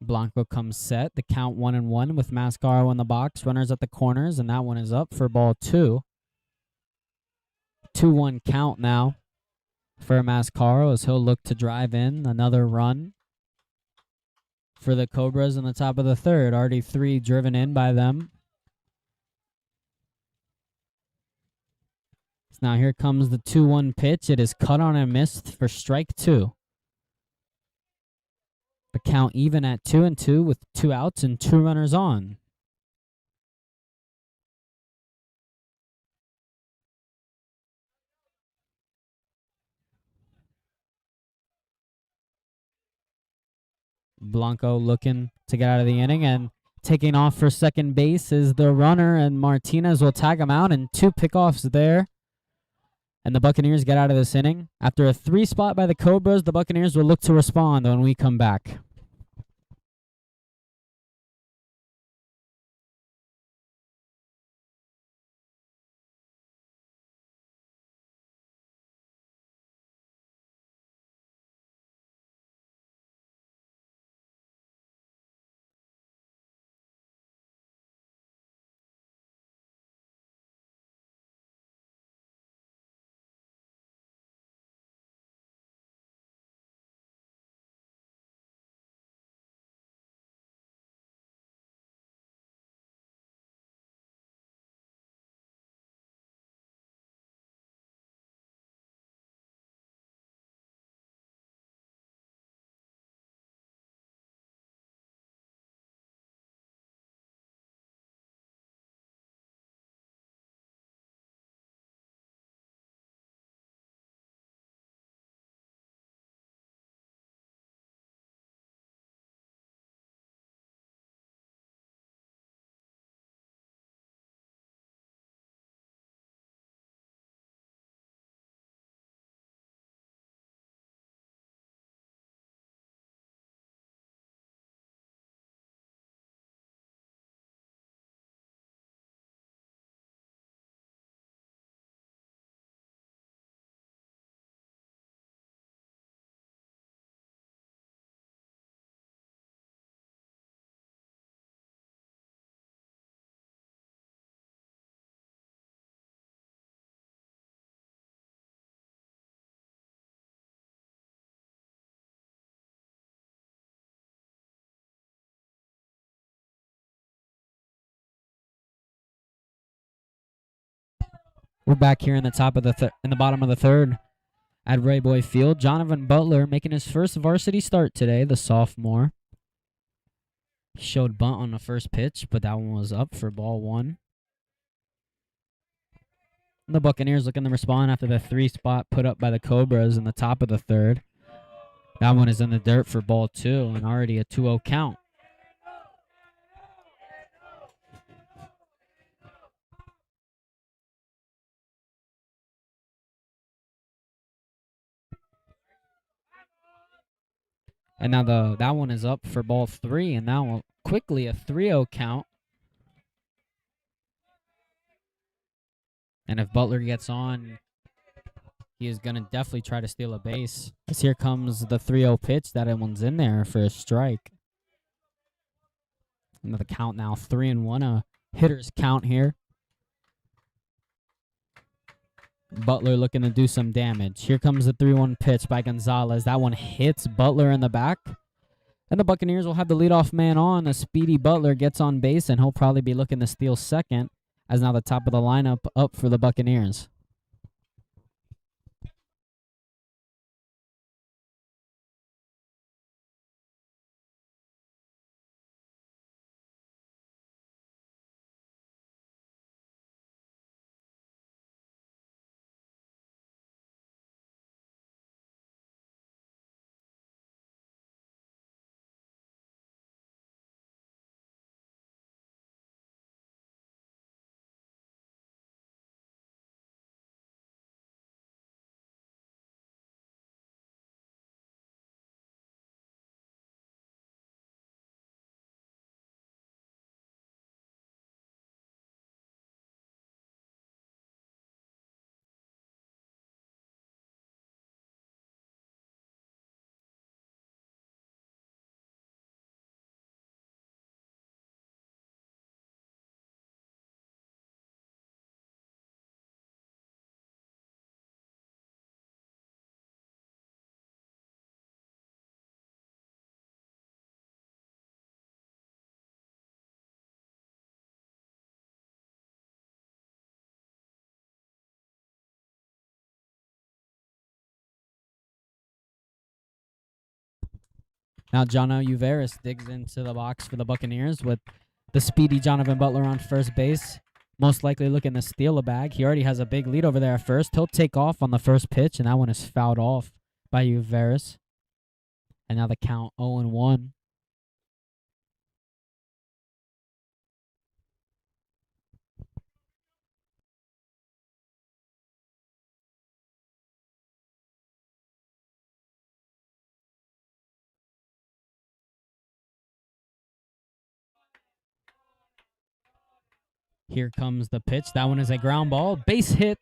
Blanco comes set. The count 1-1 with Mascaro in the box. Runners at the corners, and that one is up for ball 2. 2-1 count now for Mascaro as he'll look to drive in another run for the Cobras in the top of the third. Already 3 driven in by them. So now here comes the 2-1 pitch. It is cut on and missed for strike 2. The count even at 2-2 with 2 outs and 2 runners on. Blanco looking to get out of the inning, and taking off for second base is the runner, and Martinez will tag him out, and 2 pickoffs there. And the Buccaneers get out of this inning. After a 3 spot by the Cobras, the Buccaneers will look to respond when we come back. We're back here in the bottom of the third at Rayboy Field. Jonathan Butler making his first varsity start today, the sophomore. He showed bunt on the first pitch, but that one was up for ball 1. And the Buccaneers looking to respond after the 3 spot put up by the Cobras in the top of the third. That one is in the dirt for ball 2, and already a 2-0 count. And now that one is up for ball 3, and now quickly a 3-0 count. And if Butler gets on, he is going to definitely try to steal a base. As here comes the 3-0 pitch. That one's in there for a strike. Another count now, 3-1, a hitter's count here. Butler looking to do some damage. Here comes the 3-1 pitch by Gonzalez. That one hits Butler in the back. And the Buccaneers will have the leadoff man on. A speedy Butler gets on base, and he'll probably be looking to steal second, as now the top of the lineup up for the Buccaneers. Now Jono Uveris digs into the box for the Buccaneers with the speedy Jonathan Butler on first base. Most likely looking to steal a bag. He already has a big lead over there at first. He'll take off on the first pitch, and that one is fouled off by Uveris. And now the count 0-1. Here comes the pitch. That one is a ground ball. Base hit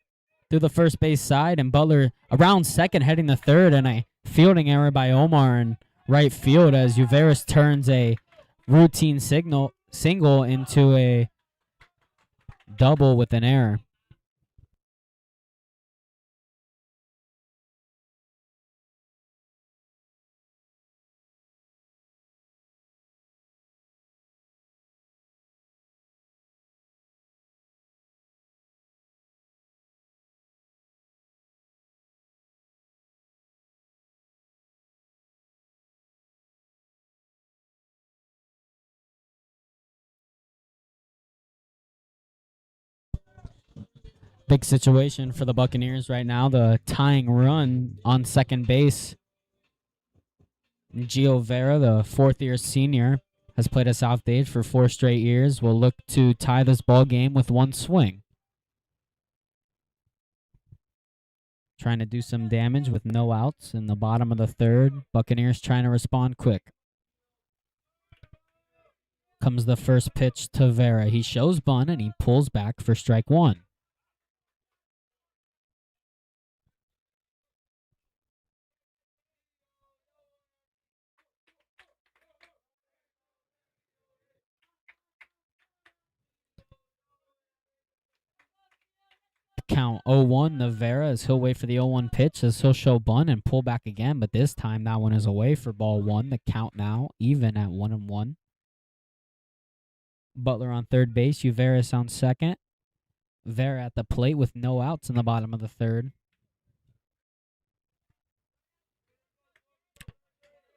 through the first base side, and Butler around second, heading to third, and a fielding error by Omar in right field as Uveris turns a routine single into a double with an error. Big situation for the Buccaneers right now. The tying run on second base. Gio Vera, the fourth-year senior, has played at South Dade for 4 straight years. Will look to tie this ball game with one swing. Trying to do some damage with no outs in the bottom of the third. Buccaneers trying to respond quick. Comes the first pitch to Vera. He shows bunt and he pulls back for strike one. Count 0-1 to Vera as he'll wait for the 0-1 pitch as he'll show bunt and pull back again, but this time that one is away for ball one. The count now even at 1-1. Butler on third base, Uveris on second. Vera at the plate with no outs in the bottom of the third.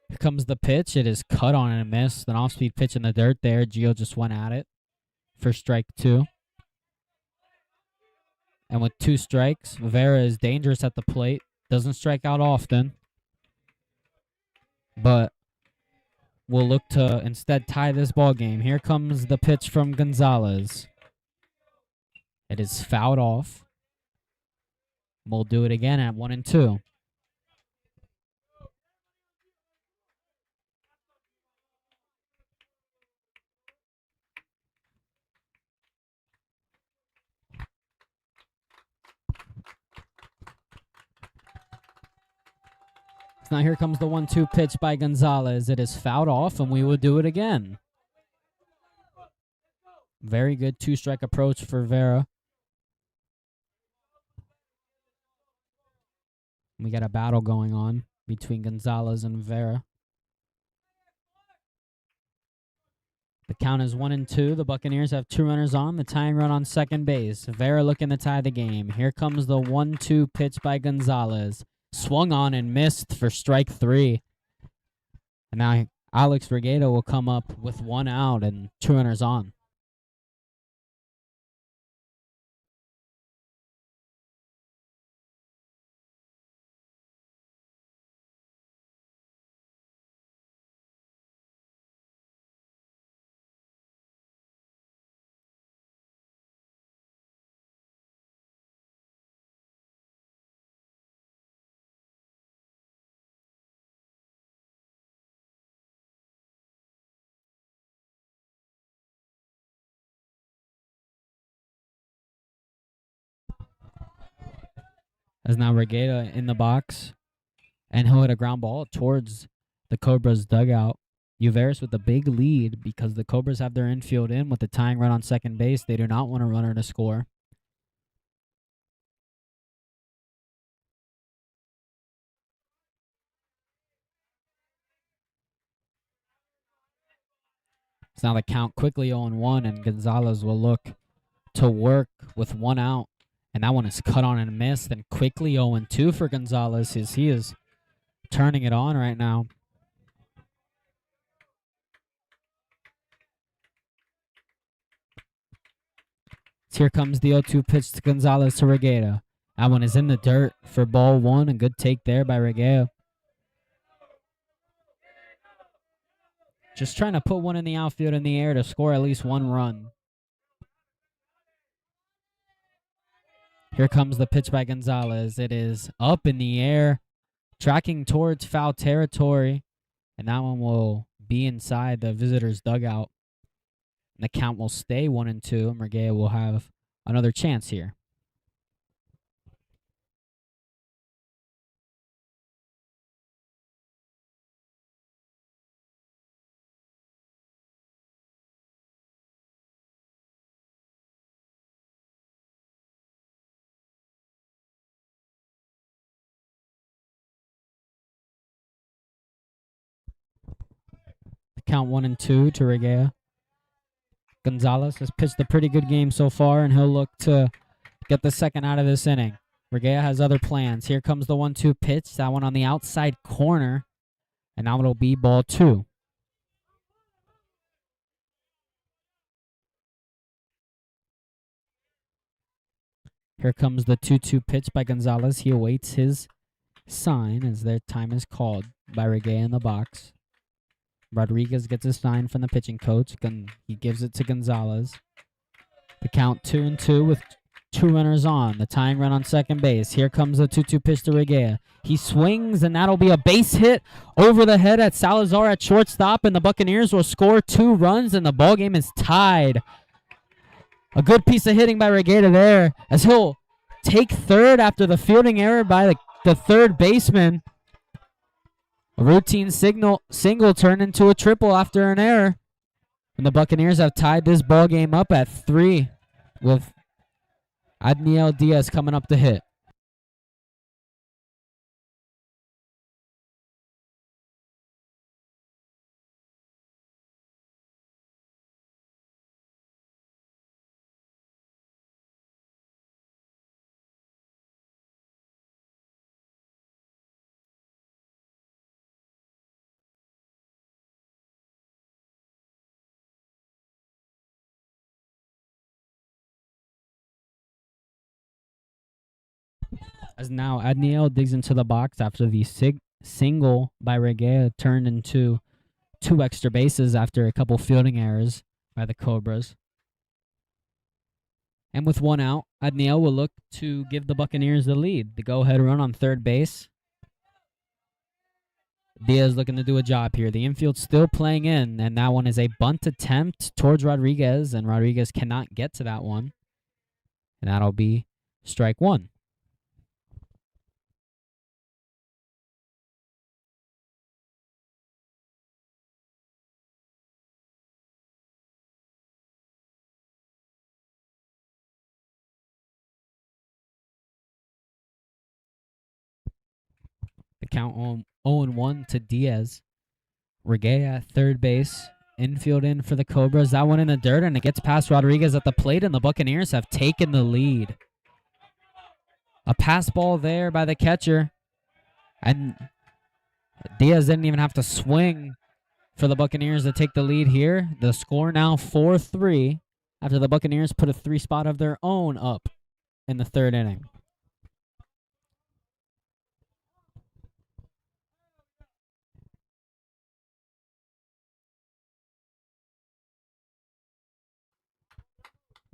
Here comes the pitch. It is cut on and a miss. An off-speed pitch in the dirt there. Gio just went at it for strike two. And with 2 strikes, Vera is dangerous at the plate. Doesn't strike out often. But will look to instead tie this ball game. Here comes the pitch from Gonzalez. It is fouled off. We'll do it again at 1-2. Now here comes the 1-2 pitch by Gonzalez. It is fouled off, and we will do it again. Very good 2-strike approach for Vera. We got a battle going on between Gonzalez and Vera. The count is 1-2. The Buccaneers have 2 runners on. The tying run on second base. Vera looking to tie the game. Here comes the 1-2 pitch by Gonzalez. Swung on and missed for strike 3. And now Alex Regueiro will come up with 1 out and 2 runners on. As now Regueiro in the box, and he'll hit a ground ball towards the Cobras dugout. Uveris with a big lead because the Cobras have their infield in with the tying run on second base. They do not want a runner to score. So now the count quickly 0-1, and Gonzalez will look to work with 1 out. And that one is cut on and missed, and quickly 0-2 for Gonzalez as he is turning it on right now. So here comes the 0-2 pitch to Gonzalez to Regueiro. That one is in the dirt for ball one. A good take there by Regueiro. Just trying to put one in the outfield in the air to score at least 1 run. Here comes the pitch by Gonzalez. It is up in the air, tracking towards foul territory, and that one will be inside the visitor's dugout. And the count will stay 1-2, and Regueia will have another chance here. The count 1-2 to Regueia. Gonzalez has pitched a pretty good game so far, and he'll look to get the second out of this inning. Regueia has other plans. Here comes the 1-2 pitch. That one on the outside corner. And now it'll be ball 2. Here comes the 2-2 pitch by Gonzalez. He awaits his sign as their time is called by Regueia in the box. Rodriguez gets his sign from the pitching coach. He gives it to Gonzalez. The count 2-2 with 2 runners on. The tying run on second base. Here comes the 2-2 pitch to Regueia. He swings, and that'll be a base hit over the head at Salazar at shortstop, and the Buccaneers will score 2 runs, and the ball game is tied. A good piece of hitting by Regueia there, as he'll take third after the fielding error by the third baseman. A routine single turned into a triple after an error. And the Buccaneers have tied this ball game up at 3 with Adniel Diaz coming up to hit. As now Adniel digs into the box after the single by Regueia turned into 2 extra bases after a couple fielding errors by the Cobras. And with 1 out, Adniel will look to give the Buccaneers the lead. The go-ahead run on third base. Diaz looking to do a job here. The infield's still playing in, and that one is a bunt attempt towards Rodriguez, and Rodriguez cannot get to that one. And that'll be strike 1. The count 0-1 to Diaz. Regueia at third base. Infield in for the Cobras. That one in the dirt, and it gets past Rodriguez at the plate, and the Buccaneers have taken the lead. A pass ball there by the catcher. And Diaz didn't even have to swing for the Buccaneers to take the lead here. The score now 4-3 after the Buccaneers put a 3 spot of their own up in the third inning.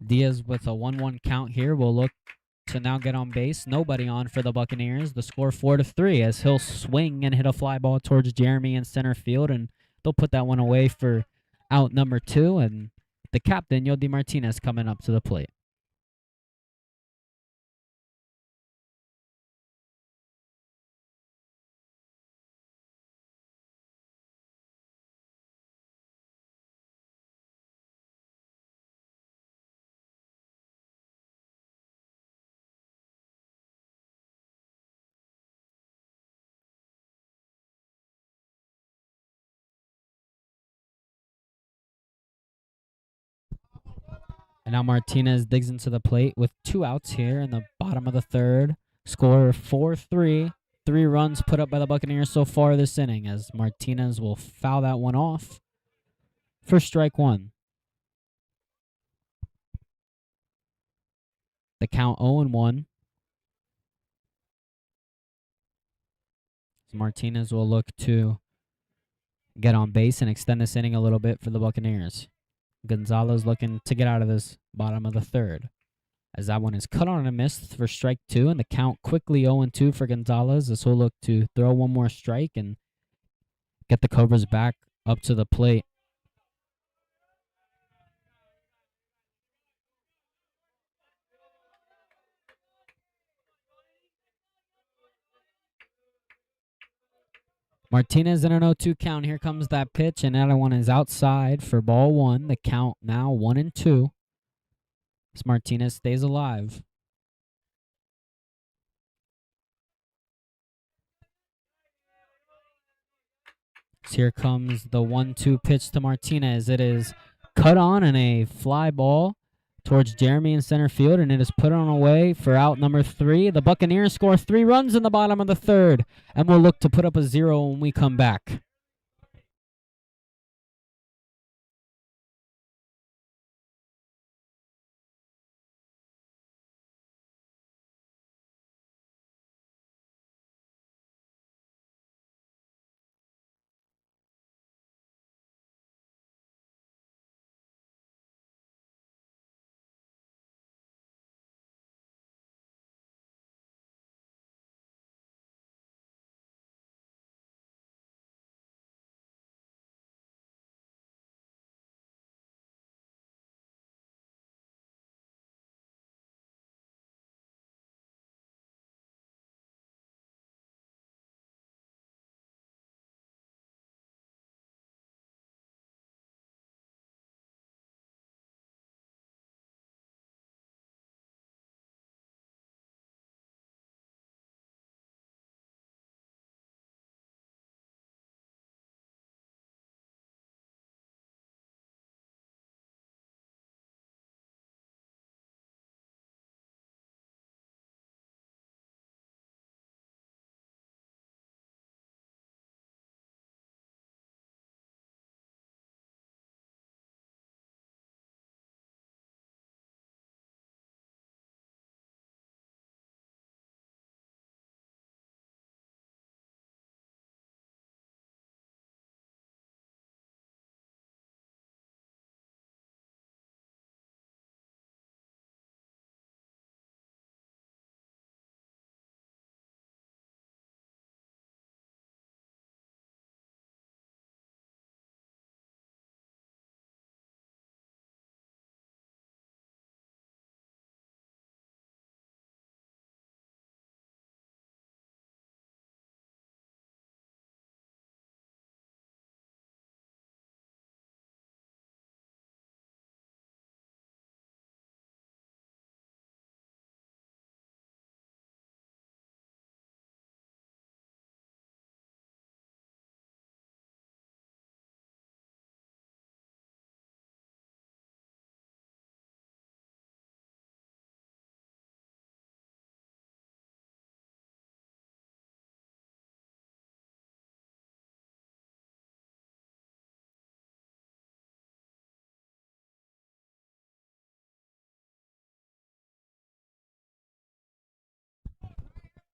Diaz with a 1-1 count here will look to now get on base. Nobody on for the Buccaneers. The score 4-3 as he'll swing and hit a fly ball towards Jeremy in center field, and they'll put that one away for out number 2, and the captain, Yodi Martinez, coming up to the plate. And now Martinez digs into the plate with 2 outs here in the bottom of the third. Score 4-3. 3 runs put up by the Buccaneers so far this inning as Martinez will foul that one off for strike 1. The count 0-1. So Martinez will look to get on base and extend this inning a little bit for the Buccaneers. Gonzalez looking to get out of this bottom of the third, as that one is cut on and missed for strike 2, and the count quickly 0-2 for Gonzalez. This will look to throw one more strike and get the Cobras back up to the plate. Martinez in an 0-2 count. Here comes that pitch, and that one is outside for ball one. The count now 1-2. As Martinez stays alive. So here comes the 1-2 pitch to Martinez. It is cut on and a fly ball towards Jeremy in center field, and it is put on away for out number 3. The Buccaneers score 3 runs in the bottom of the third, and we'll look to put up a 0 when we come back.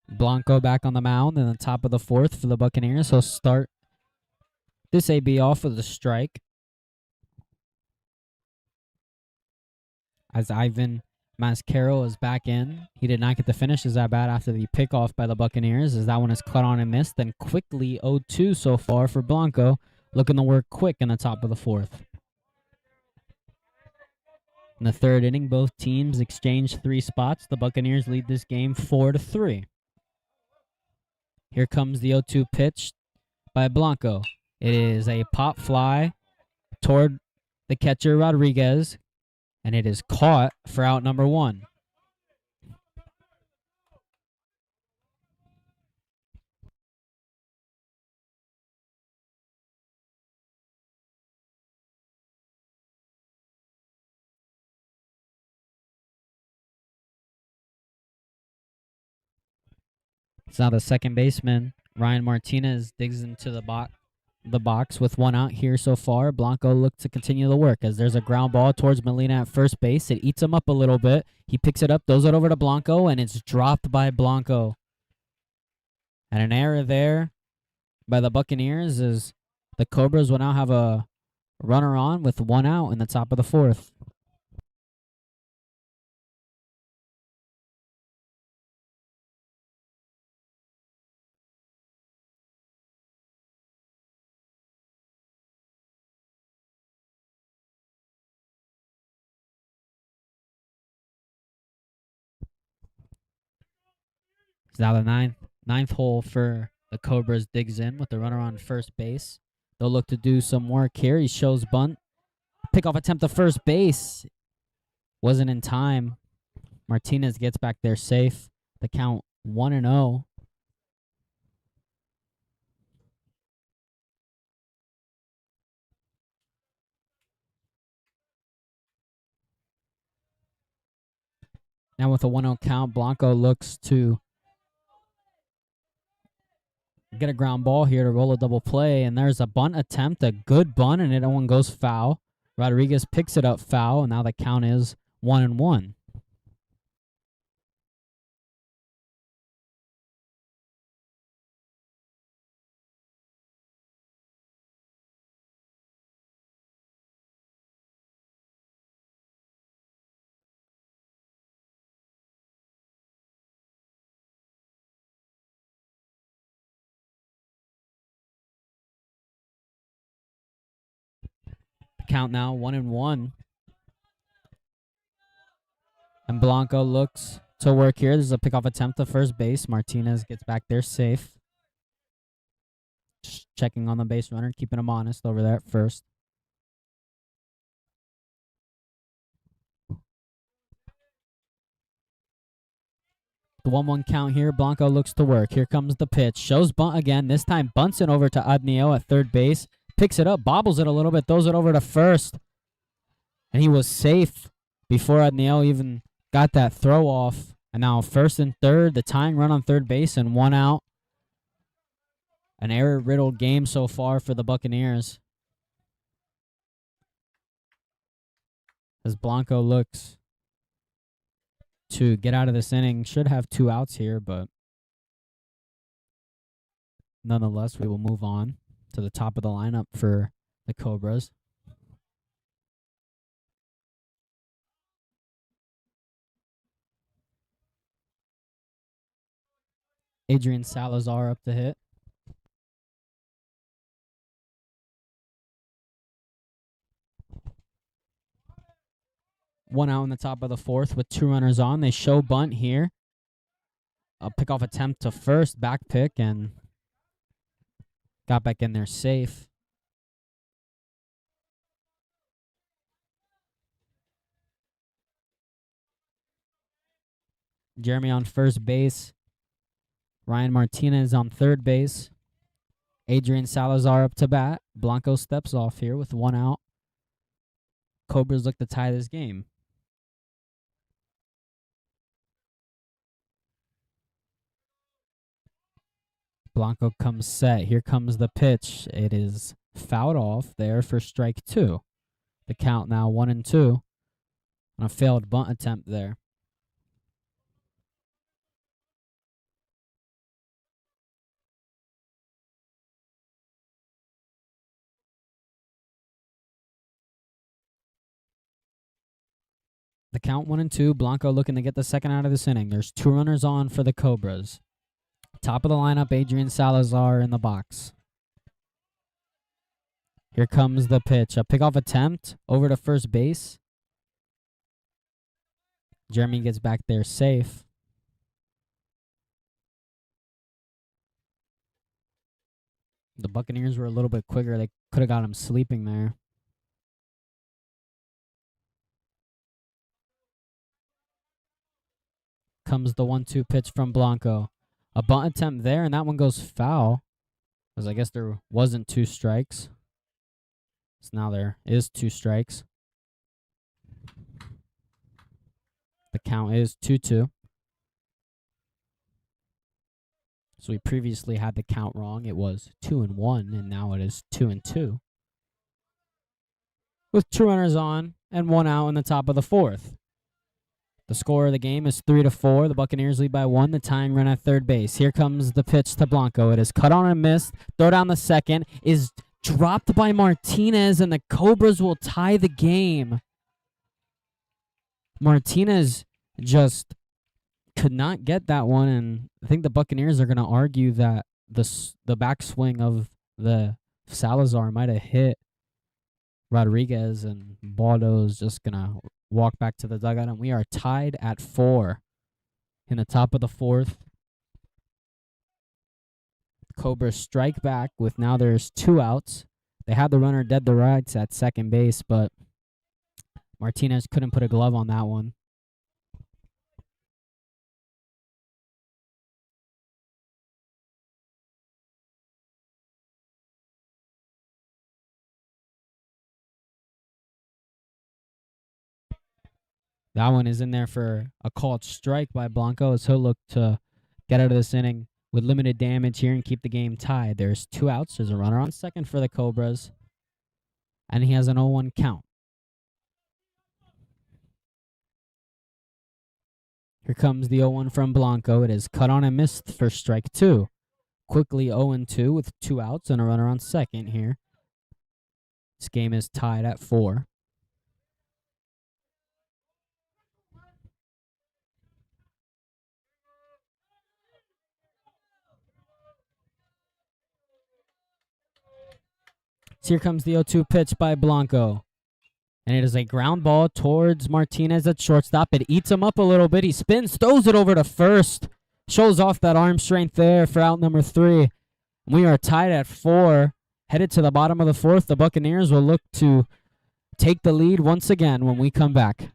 Blanco back on the mound in the top of the fourth for the Buccaneers. He'll start this AB off with a strike. As Ivan Mascaro is back in. He did not get the finish his at bat after the pickoff by the Buccaneers, as that one is cut on and missed. Then quickly 0-2 so far for Blanco, looking to work quick in the top of the fourth. In the third inning, both teams exchange 3 spots. The Buccaneers lead this game 4-3. Here comes the 0-2 pitch by Blanco. It is a pop fly toward the catcher Rodriguez, and it is caught for out number 1. It's now the second baseman, Ryan Martinez, digs into the box with 1 out here so far. Blanco looked to continue the work as there's a ground ball towards Molina at first base. It eats him up a little bit. He picks it up, throws it over to Blanco, and it's dropped by Blanco. And an error there by the Buccaneers as the Cobras will now have a runner on with 1 out in the top of the fourth. It's now the ninth hole for The Cobras digs in with the runner on first base. They'll look to do some work here. He shows bunt. Pickoff attempt to first base. Wasn't in time. Martinez gets back there safe. The count 1-0. Now with a 1-0 count, Blanco looks to get a ground ball here to roll a double play, and there's a bunt attempt, a good bunt, and one goes foul. Rodriguez picks it up foul, and now the count is 1-1. Count now 1-1. And Blanco looks to work here. There's a pickoff attempt to first base. Martinez gets back there safe. Just checking on the base runner, keeping him honest over there at first. The 1-1 count here. Blanco looks to work. Here comes the pitch. Shows bunt again. This time bunts it over to Adnio at third base. Picks it up, bobbles it a little bit, throws it over to first. And he was safe before Adnio even got that throw off. And now first and third, the tying run on third base and 1 out. An error-riddled game so far for the Buccaneers. As Blanco looks to get out of this inning. Should have 2 outs here, but nonetheless, we will move on to the top of the lineup for the Cobras. Adrian Salazar up to hit. One out in the top of the fourth with 2 runners on. They show bunt here. A pickoff attempt to first, back pick, and got back in there safe. Jeremy on first base. Ryan Martinez on third base. Adrian Salazar up to bat. Blanco steps off here with 1 out. Cobras look to tie this game. Blanco comes set. Here comes the pitch. It is fouled off there for strike 2. The count now 1-2 on a failed bunt attempt there. The count 1-2. Blanco looking to get the second out of this inning. There's 2 runners on for the Cobras. Top of the lineup, Adrian Salazar in the box. Here comes the pitch. A pickoff attempt over to first base. Jeremy gets back there safe. The Buccaneers were a little bit quicker. They could have got him sleeping there. Comes the 1-2 pitch from Blanco. A bunt attempt there, and that one goes foul. Because I guess there wasn't 2 strikes. So now there is 2 strikes. The count is 2-2. So we previously had the count wrong. It was 2-1, and now it is 2-2. With 2 runners on and 1 out in the top of the fourth. The score of the game is 3-4. The Buccaneers lead by 1. The tying run at third base. Here comes the pitch to Blanco. It is cut on and missed. Throw down the second. Is dropped by Martinez, and the Cobras will tie the game. Martinez just could not get that one, and I think the Buccaneers are going to argue that the backswing of the Salazar might have hit Rodriguez, and Baldo's just going to walk back to the dugout, and we are tied at 4 in the top of the fourth. Cobras strike back with now there's 2 outs. They had the runner dead to rights at second base, but Martinez couldn't put a glove on that one. That one is in there for a called strike by Blanco as he'll look to get out of this inning with limited damage here and keep the game tied. There's 2 outs. There's a runner on second for the Cobras, and he has an 0-1 count. Here comes the 0-1 from Blanco. It is cut on and missed for strike 2. Quickly 0-2 with 2 outs and a runner on second here. This game is tied at 4. So here comes the 0-2 pitch by Blanco. And it is a ground ball towards Martinez at shortstop. It eats him up a little bit. He spins, throws it over to first. Shows off that arm strength there for out number 3. We are tied at 4. Headed to the bottom of the 4th. The Buccaneers will look to take the lead once again when we come back.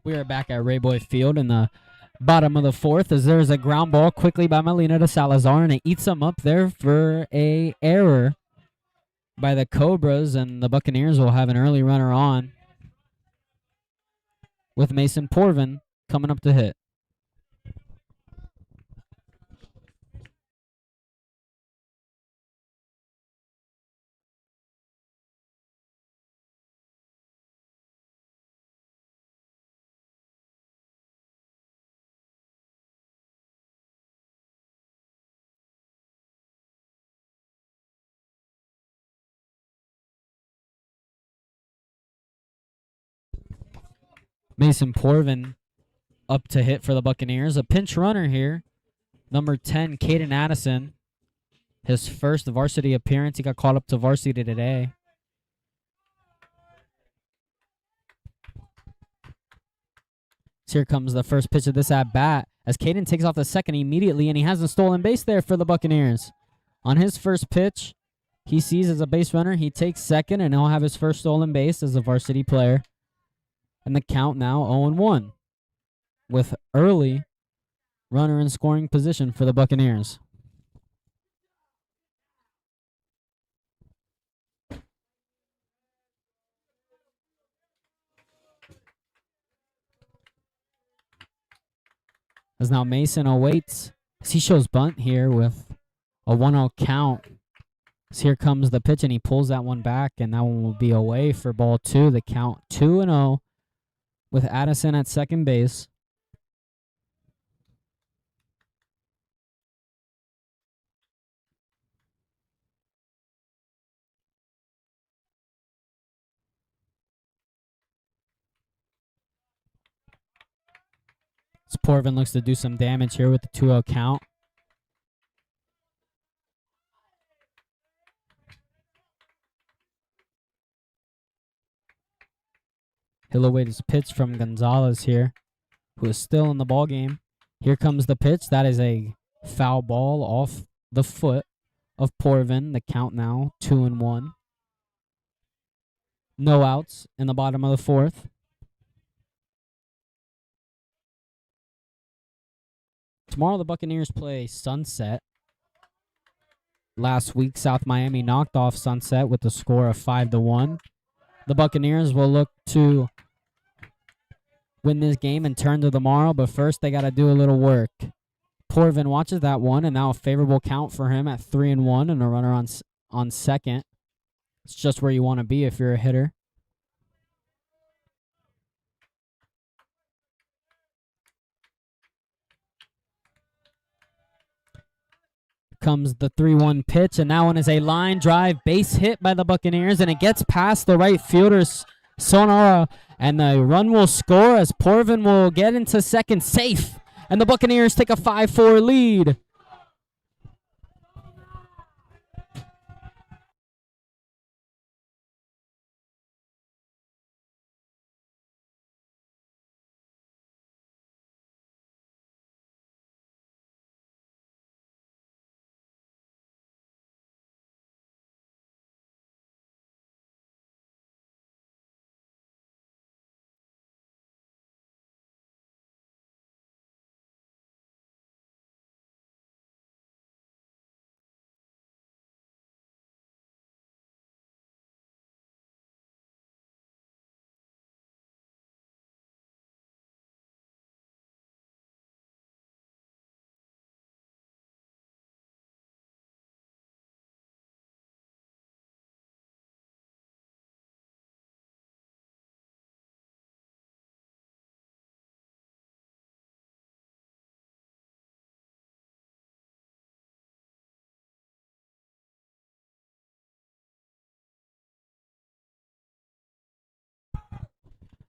We are back at Rayboy Field in the bottom of the 4th as there's a ground ball quickly by Molina to Salazar, and it eats him up there for a error by the Cobras, and the Buccaneers will have an early runner on with Mason Porvin coming up to hit. Mason Porvin up to hit for the Buccaneers. A pinch runner here. Number 10, Caden Addison. His first varsity appearance. He got called up to varsity today. So here comes the first pitch of this at-bat as Caden takes off the second immediately, and he has a stolen base there for the Buccaneers. On his first pitch, he sees as a base runner. He takes second, and he'll have his first stolen base as a varsity player. And the count now 0-1 with early runner in scoring position for the Buccaneers. As now Mason awaits as he shows bunt here with a 1-0 count. So here comes the pitch, and he pulls that one back, and that one will be away for ball 2. The count 2-0 with Addison at second base. Porvin looks to do some damage here with the 2-0 count. He'll await his pitch from Gonzalez here, who is still in the ball game. Here comes the pitch. That is a foul ball off the foot of Porvin. The count now 2-1. No outs in the bottom of the 4th. Tomorrow the Buccaneers play Sunset. Last week, South Miami knocked off Sunset with a score of 5-1. The Buccaneers will look to win this game and turn to tomorrow, but first they got to do a little work. Porvin watches that one, and now a favorable count for him at 3-1 and a runner on second. It's just where you want to be if you're a hitter. Comes the 3-1 pitch, and that one is a line drive base hit by the Buccaneers, and it gets past the right fielder's Sonora, and the run will score as Porvin will get into second safe, and the Buccaneers take a 5-4 lead.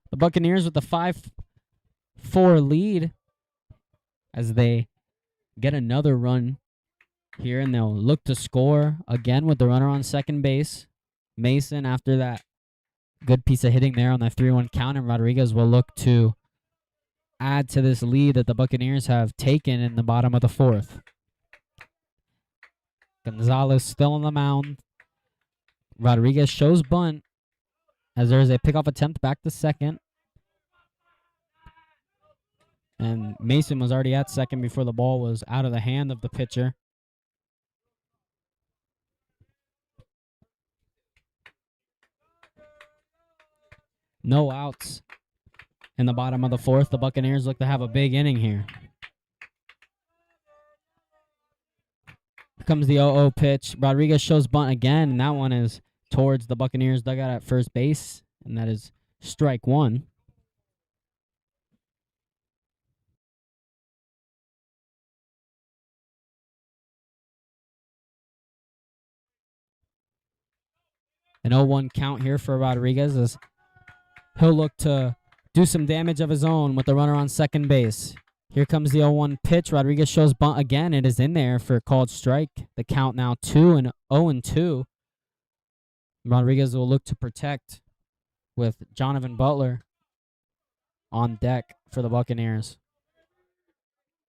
The Buccaneers with the 5-4 lead as they get another run here, and they'll look to score again with the runner on second base. Mason, after that good piece of hitting there on the 3-1 count, and Rodriguez will look to add to this lead that the Buccaneers have taken in the bottom of the 4th. Gonzalez still on the mound. Rodriguez shows bunt as there is a pickoff attempt back to second. And Mason was already at second before the ball was out of the hand of the pitcher. No outs in the bottom of the 4th. The Buccaneers look to have a big inning here. Here comes the 0-0 pitch. Rodriguez shows bunt again, and that one is towards the Buccaneers dugout at first base, and that is strike 1. An 0-1 count here for Rodriguez as he'll look to do some damage of his own with the runner on second base. Here comes the 0-1 pitch. Rodriguez shows bunt again. It is in there for a called strike. The count now 2-0-2. Rodriguez will look to protect with Jonathan Butler on deck for the Buccaneers.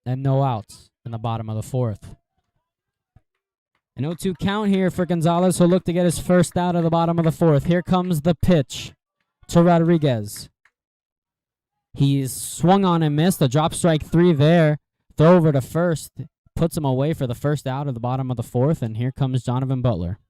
And no outs in the bottom of the 4th. An 0-2 count here for Gonzalez, who'll look to get his first out of the bottom of the 4th. Here comes the pitch to Rodriguez. He's swung on and missed. A drop strike 3 there. Throw over to first. Puts him away for the first out of the bottom of the 4th. And here comes Jonathan Butler.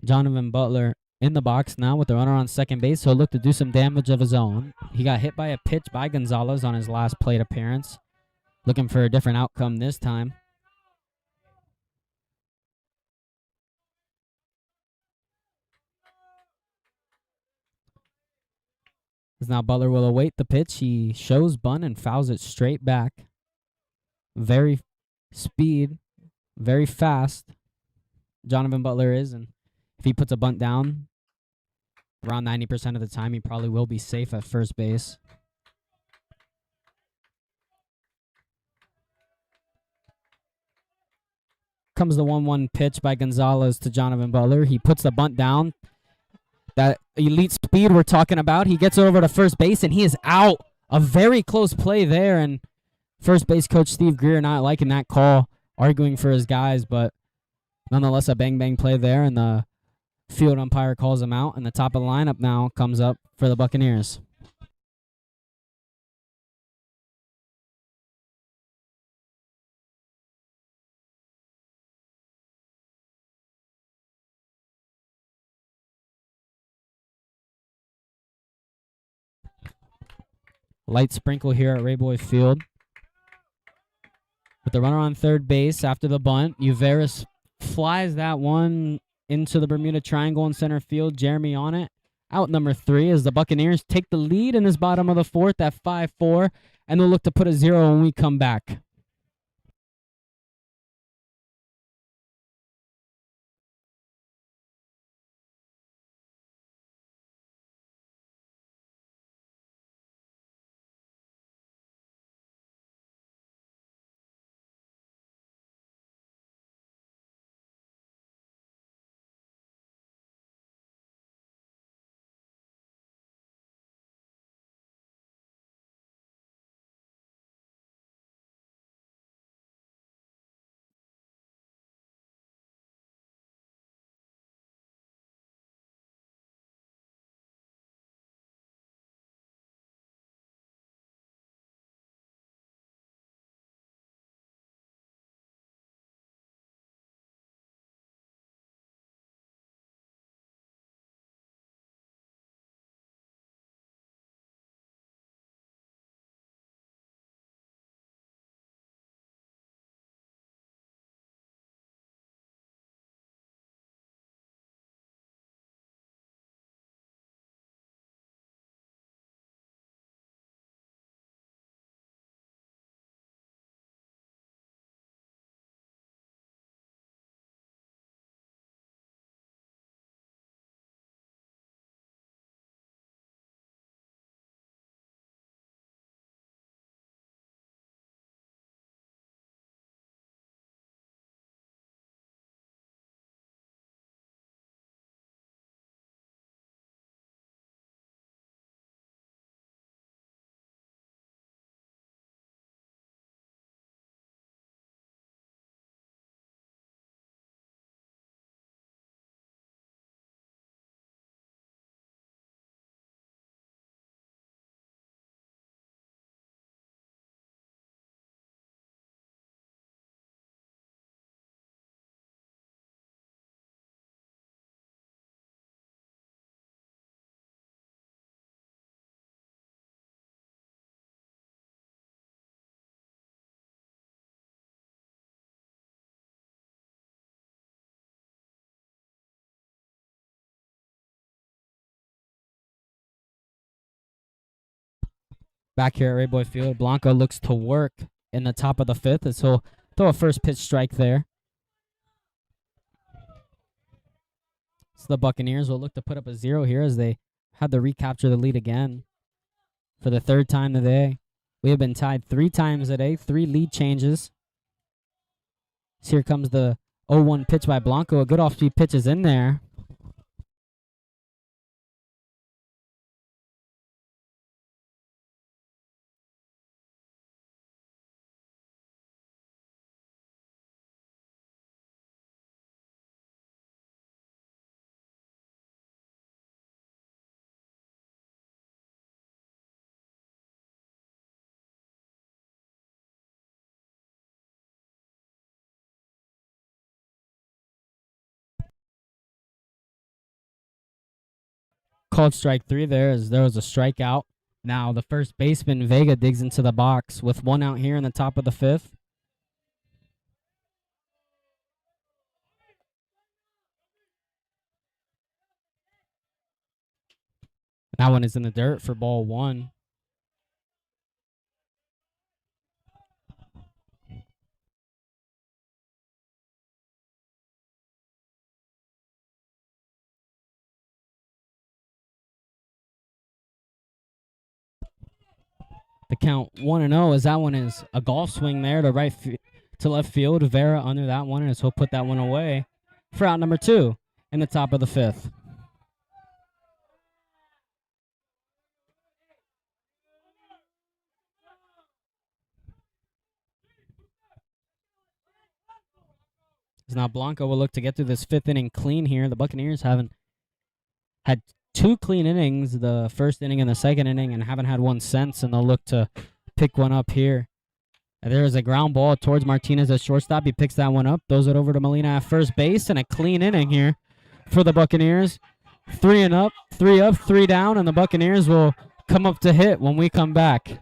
Jonathan Butler in the box now with the runner on second base. He'll look to do some damage of his own. He got hit by a pitch by Gonzalez on his last plate appearance. Looking for a different outcome this time. As now Butler will await the pitch. He shows bunt and fouls it straight back. Very fast. Jonathan Butler is, and if he puts a bunt down, around 90% of the time, he probably will be safe at first base. Comes the 1-1 pitch by Gonzalez to Jonathan Butler. He puts the bunt down. That elite speed we're talking about. He gets over to first base, and he is out. A very close play there, and first base coach Steve Greer not liking that call, arguing for his guys, but nonetheless a bang play there, and the field umpire calls him out, and the top of the lineup now comes up for the Buccaneers. Light sprinkle here at Rayboy Field. With the runner on third base after the bunt, Uveris flies that one into the Bermuda Triangle in center field. Jeremy on it. Out number 3 as the Buccaneers take the lead in this bottom of the fourth at 5-4, and they'll look to put a 0 when we come back. Back here at Rayboy Field, Blanco looks to work in the top of the fifth, as he'll throw a first pitch strike there. So the Buccaneers will look to put up a 0 here as they had to recapture the lead again for the third time today. We have been tied 3 times today, 3 lead changes. So here comes the 0-1 pitch by Blanco. A good off-speed pitch is in there. Called strike 3 there as there was a strikeout. Now the first baseman, Vega, digs into the box with 1 out here in the top of the 5th. That one is in the dirt for ball 1. The count 1-0 as that one is a golf swing there to left field. Vera under that one, and he'll put that one away for out number 2 in the top of the 5th. Now Blanco will look to get through this 5th inning clean here. The Buccaneers haven't had 2 clean innings, the first inning and the second inning, and haven't had one since, and they'll look to pick one up here. And there is a ground ball towards Martinez at shortstop. He picks that one up, throws it over to Molina at first base, and a clean inning here for the Buccaneers. 3 up, 3 down, and the Buccaneers will come up to hit when we come back.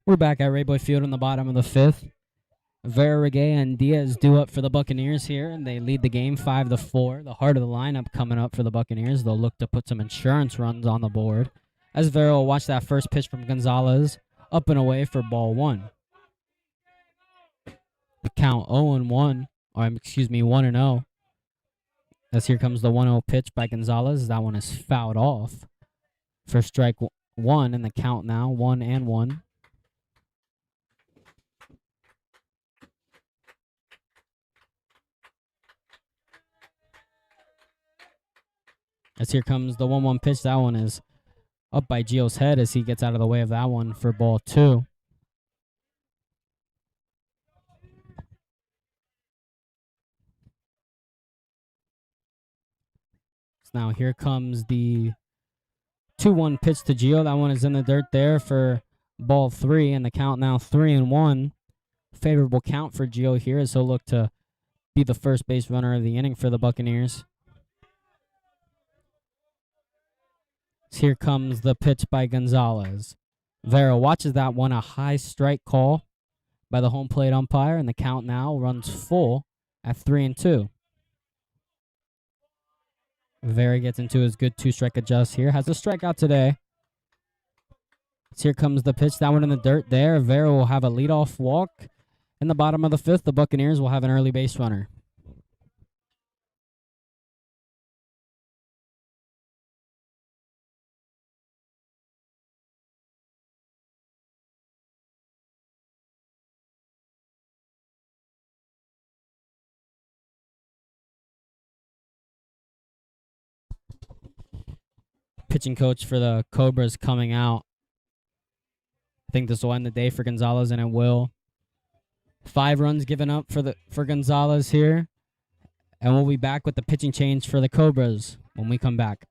We're back at Rayboy Field in the bottom of the 5th. Verrege and Diaz due up for the Buccaneers here, and they lead the game 5-4. The heart of the lineup coming up for the Buccaneers. They'll look to put some insurance runs on the board as Vera will watch that first pitch from Gonzalez up and away for ball 1. The count 0-1, or excuse me, 1-0. As here comes the 1-0 pitch by Gonzalez. That one is fouled off for strike 1 in the count now, 1-1. As here comes the 1-1 pitch. That one is up by Gio's head as he gets out of the way of that one for ball 2. So now here comes the 2-1 pitch to Gio. That one is in the dirt there for ball 3, and the count now 3-1. Favorable count for Gio here as he'll look to be the first base runner of the inning for the Buccaneers. Here comes the pitch by Gonzalez. Vera watches that one, a high strike call by the home plate umpire, and the count now runs full at 3-2. Vera gets into his good 2-strike adjust here. Has a strikeout today. So here comes the pitch. That one in the dirt there. Vera will have a leadoff walk. In the bottom of the 5th, the Buccaneers will have an early base runner. pitching coach for the Cobras coming out. I think this will end the day for Gonzalez, and it will. 5 runs given up for Gonzalez here. And we'll be back with the pitching change for the Cobras when we come back.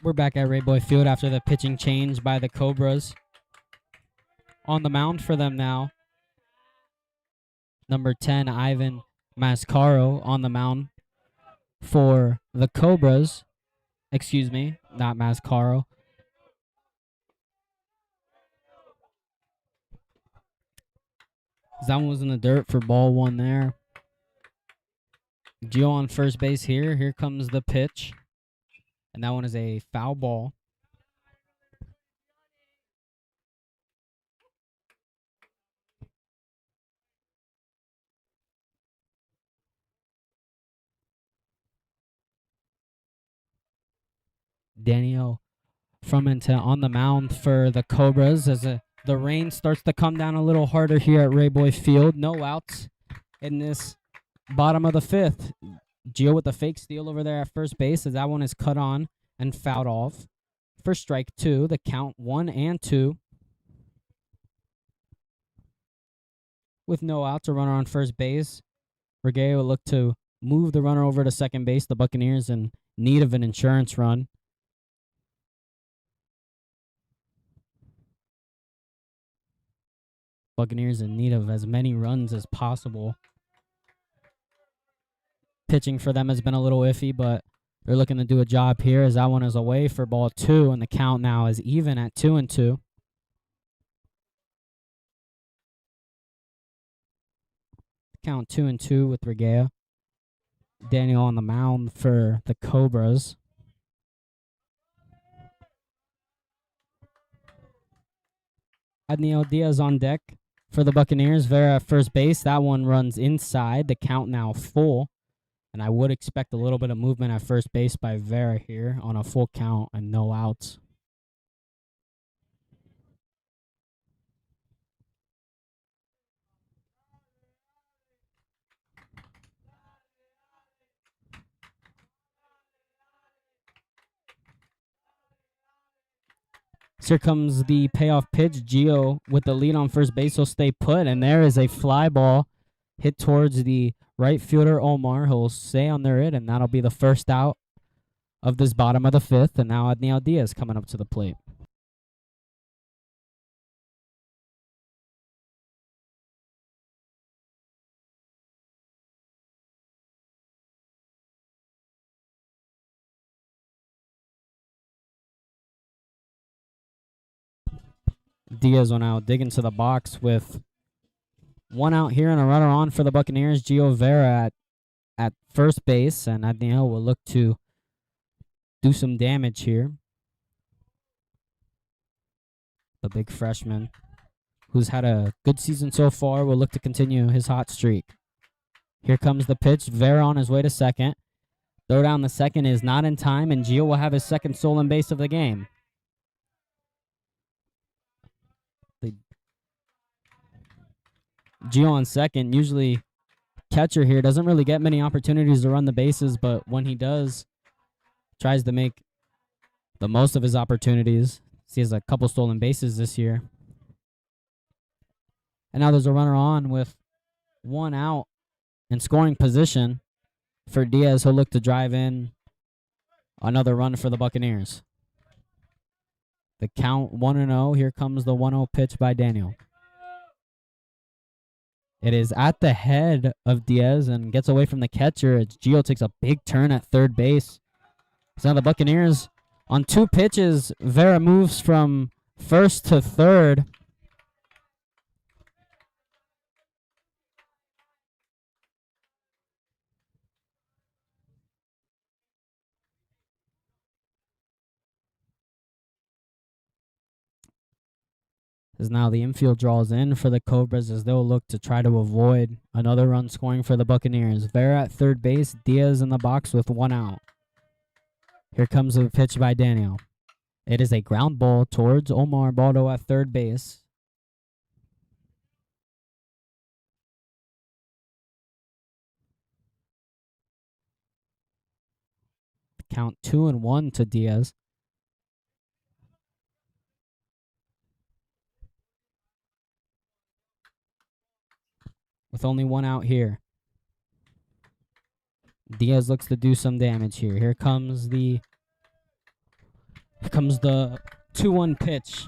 We're back at Rayboy Field after the pitching change by the Cobras. On the mound for them now, number 10, Ivan Mascaro on the mound for the Cobras. Excuse me, not Mascaro. That one was in the dirt for ball 1 there. Gio on first base here. Here comes the pitch. And that one is a foul ball. Daniel Frumenta on the mound for the Cobras as the rain starts to come down a little harder here at Rayboy Field. No outs in this bottom of the 5th. Gio with a fake steal over there at first base as that one is cut on and fouled off. For strike 2, the count 1 and 2. With no outs, a runner on first base. Regueiro will look to move the runner over to second base. The Buccaneers in need of an insurance run. Buccaneers in need of as many runs as possible. Pitching for them has been a little iffy, but they're looking to do a job here as that one is away for ball 2, and the count now is even at 2-2. Count 2-2 with Regueiro. Daniel on the mound for the Cobras. Adniel Diaz on deck for the Buccaneers. Vera at first base. That one runs inside. The count now full. And I would expect a little bit of movement at first base by Vera here on a full count and no outs. So here comes the payoff pitch. Gio with the lead on first base will stay put, and there is a fly ball hit towards the right fielder Omar. He'll stay under it, and that'll be the first out of this bottom of the fifth. And now Adniel Diaz coming up to the plate. Diaz will now dig into the box with one out here and a runner on for the Buccaneers. Gio Vera at first base, and Adniel will look to do some damage here. The big freshman, who's had a good season so far, will look to continue his hot streak. Here comes the pitch. Vera on his way to second. Throw down the second is not in time, and Gio will have his second stolen base of the game. Gio on second, usually catcher here, doesn't really get many opportunities to run the bases, but when he does, tries to make the most of his opportunities. He has a couple stolen bases this year. And now there's a runner on with one out in scoring position for Diaz. He'll look to drive in another run for the Buccaneers. The count 1-0. Here comes the 1-0 pitch by Daniel. It is at the head of Diaz and gets away from the catcher. Gio takes a big turn at third base. So now the Buccaneers on two pitches. Vera moves from first to third. As now the infield draws in for the Cobras as they'll look to try to avoid another run scoring for the Buccaneers. Vera at third base, Diaz in the box with one out. Here comes the pitch by Daniel. It is a ground ball towards Omar Baldo at third base. Count 2-1 to Diaz. With only one out here. Diaz looks to do some damage here. Here comes the 2-1 pitch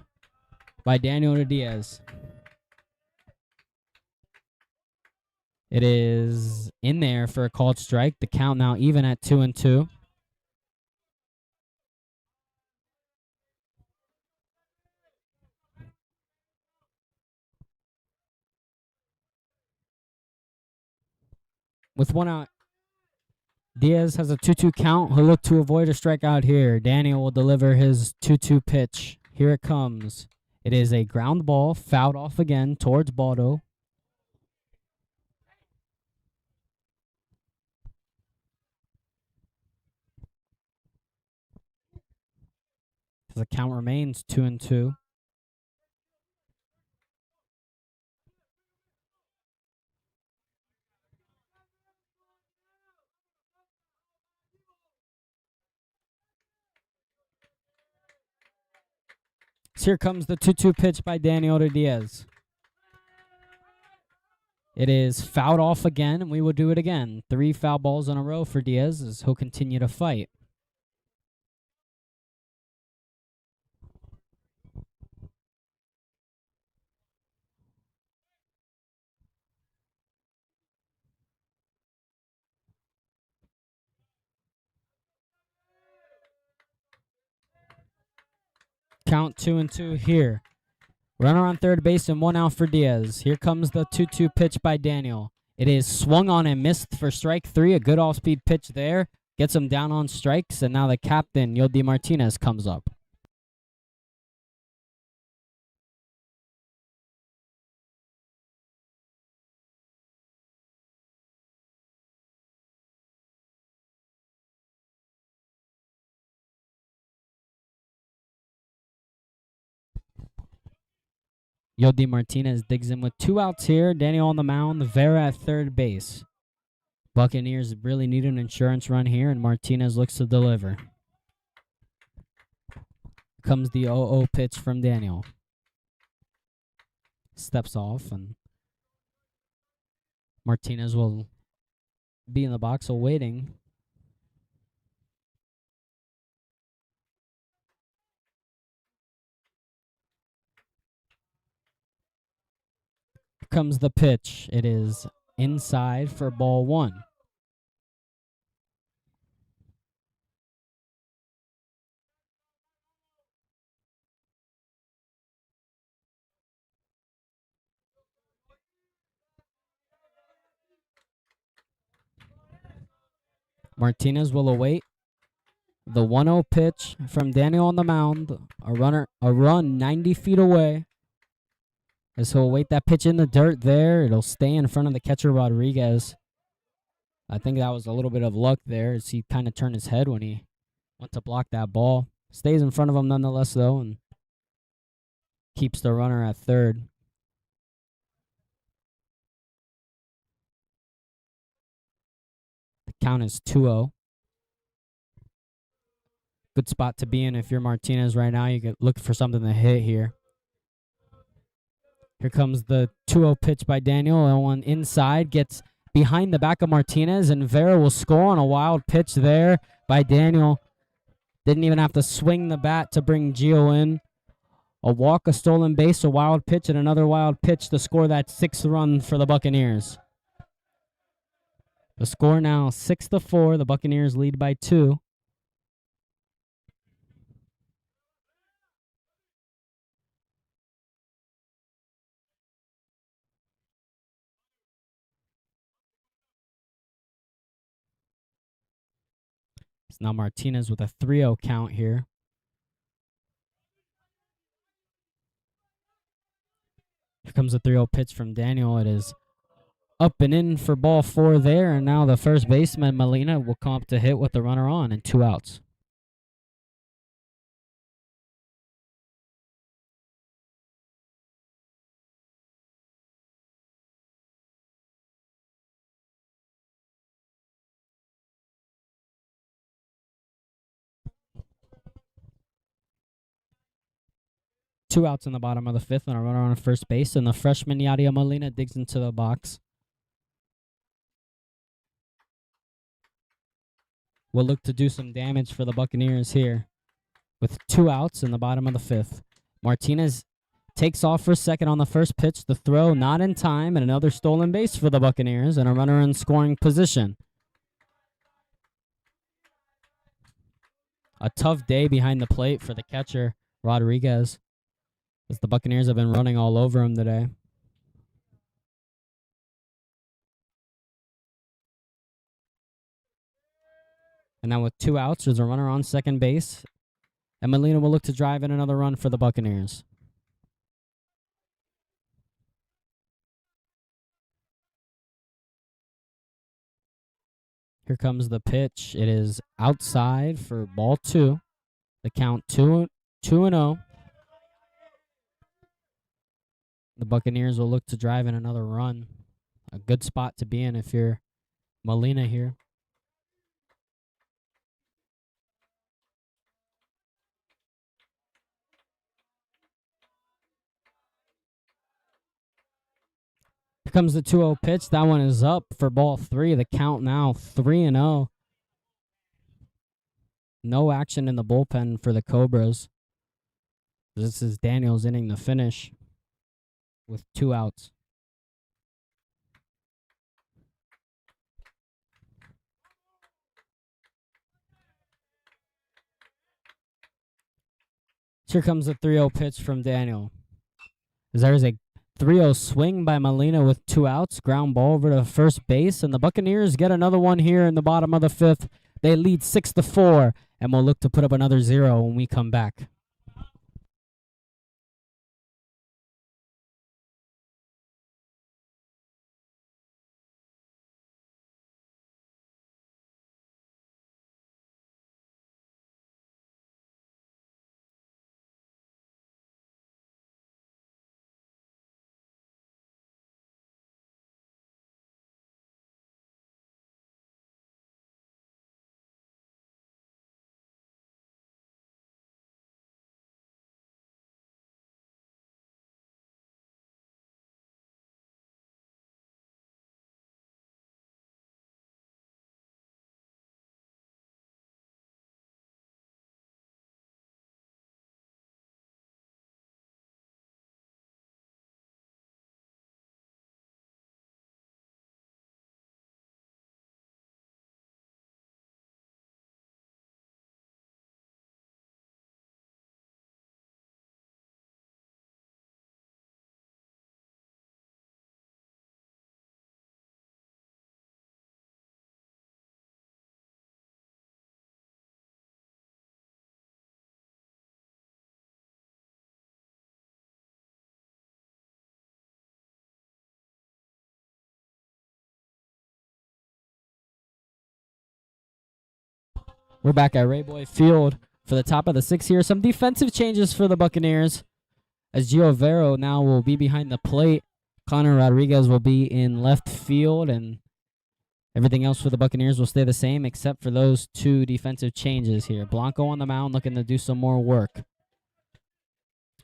by Daniel to Diaz. It is in there for a called strike. The count now even at 2-2. With one out, Diaz has a 2-2 count. He'll look to avoid a strikeout here. Daniel will deliver his 2-2 pitch. Here it comes. It is a ground ball, fouled off again towards Baldo. The count remains 2-2. So here comes the 2-2 pitch by Daniel to Diaz. It is fouled off again, and we will do it again. 3 foul balls in a row for Diaz as he'll continue to fight. Count 2-2 here. Runner on third base and one out for Diaz. Here comes the 2-2 pitch by Daniel. It is swung on and missed for strike 3. A good off-speed pitch there. Gets him down on strikes, and now the captain, Yodi Martinez, comes up. Yodi Martinez digs in with 2 outs here. Daniel on the mound. Vera at third base. Buccaneers really need an insurance run here, and Martinez looks to deliver. Comes the 0-0 pitch from Daniel. Steps off, and Martinez will be in the box awaiting. Here comes the pitch. It is inside for ball 1. Martinez will await the 1-0 pitch from Daniel on the mound. A run 90 feet away. As he'll await that pitch in the dirt there. It'll stay in front of the catcher, Rodriguez. I think that was a little bit of luck there as he kind of turned his head when he went to block that ball. Stays in front of him nonetheless, though, and keeps the runner at third. The count is 2-0. Good spot to be in if you're Martinez right now. You could look for something to hit here. Here comes the 2-0 pitch by Daniel. That one inside gets behind the back of Martinez, and Vera will score on a wild pitch there by Daniel. Didn't even have to swing the bat to bring Gio in. A walk, a stolen base, a wild pitch, and another wild pitch to score that 6th run for the Buccaneers. The score now 6-4. The Buccaneers lead by 2. It's now Martinez with a 3-0 count here. Here comes a 3-0 pitch from Daniel. It is up and in for ball 4 there, and now the first baseman, Molina, will come up to hit with the runner on and 2 outs. Two outs in the bottom of the 5th and a runner on first base, and the freshman Yadier Molina digs into the box. Will look to do some damage for the Buccaneers here with 2 outs in the bottom of the 5th. Martinez takes off for second on the first pitch. The throw not in time, and another stolen base for the Buccaneers, and a runner in scoring position. A tough day behind the plate for the catcher, Rodriguez, as the Buccaneers have been running all over him today. And now with 2 outs, there's a runner on second base, and Molina will look to drive in another run for the Buccaneers. Here comes the pitch. It is outside for ball 2. The count 2-0. The Buccaneers will look to drive in another run. A good spot to be in if you're Molina here. Here comes the 2-0 pitch. That one is up for ball 3. The count now 3-0. No action in the bullpen for the Cobras. This is Daniels inning the finish with 2 outs. Here comes the 3-0 pitch from Daniel. There is a 3-0 swing by Molina with 2 outs. Ground ball over to first base, and the Buccaneers get another one here in the bottom of the 5th. They lead 6-4, and will look to put up another 0 when we come back. We're back at Rayboy Field for the top of the 6 here. Some defensive changes for the Buccaneers, as Gio Vero now will be behind the plate. Connor Rodriguez will be in left field, and everything else for the Buccaneers will stay the same except for those 2 defensive changes here. Blanco on the mound looking to do some more work.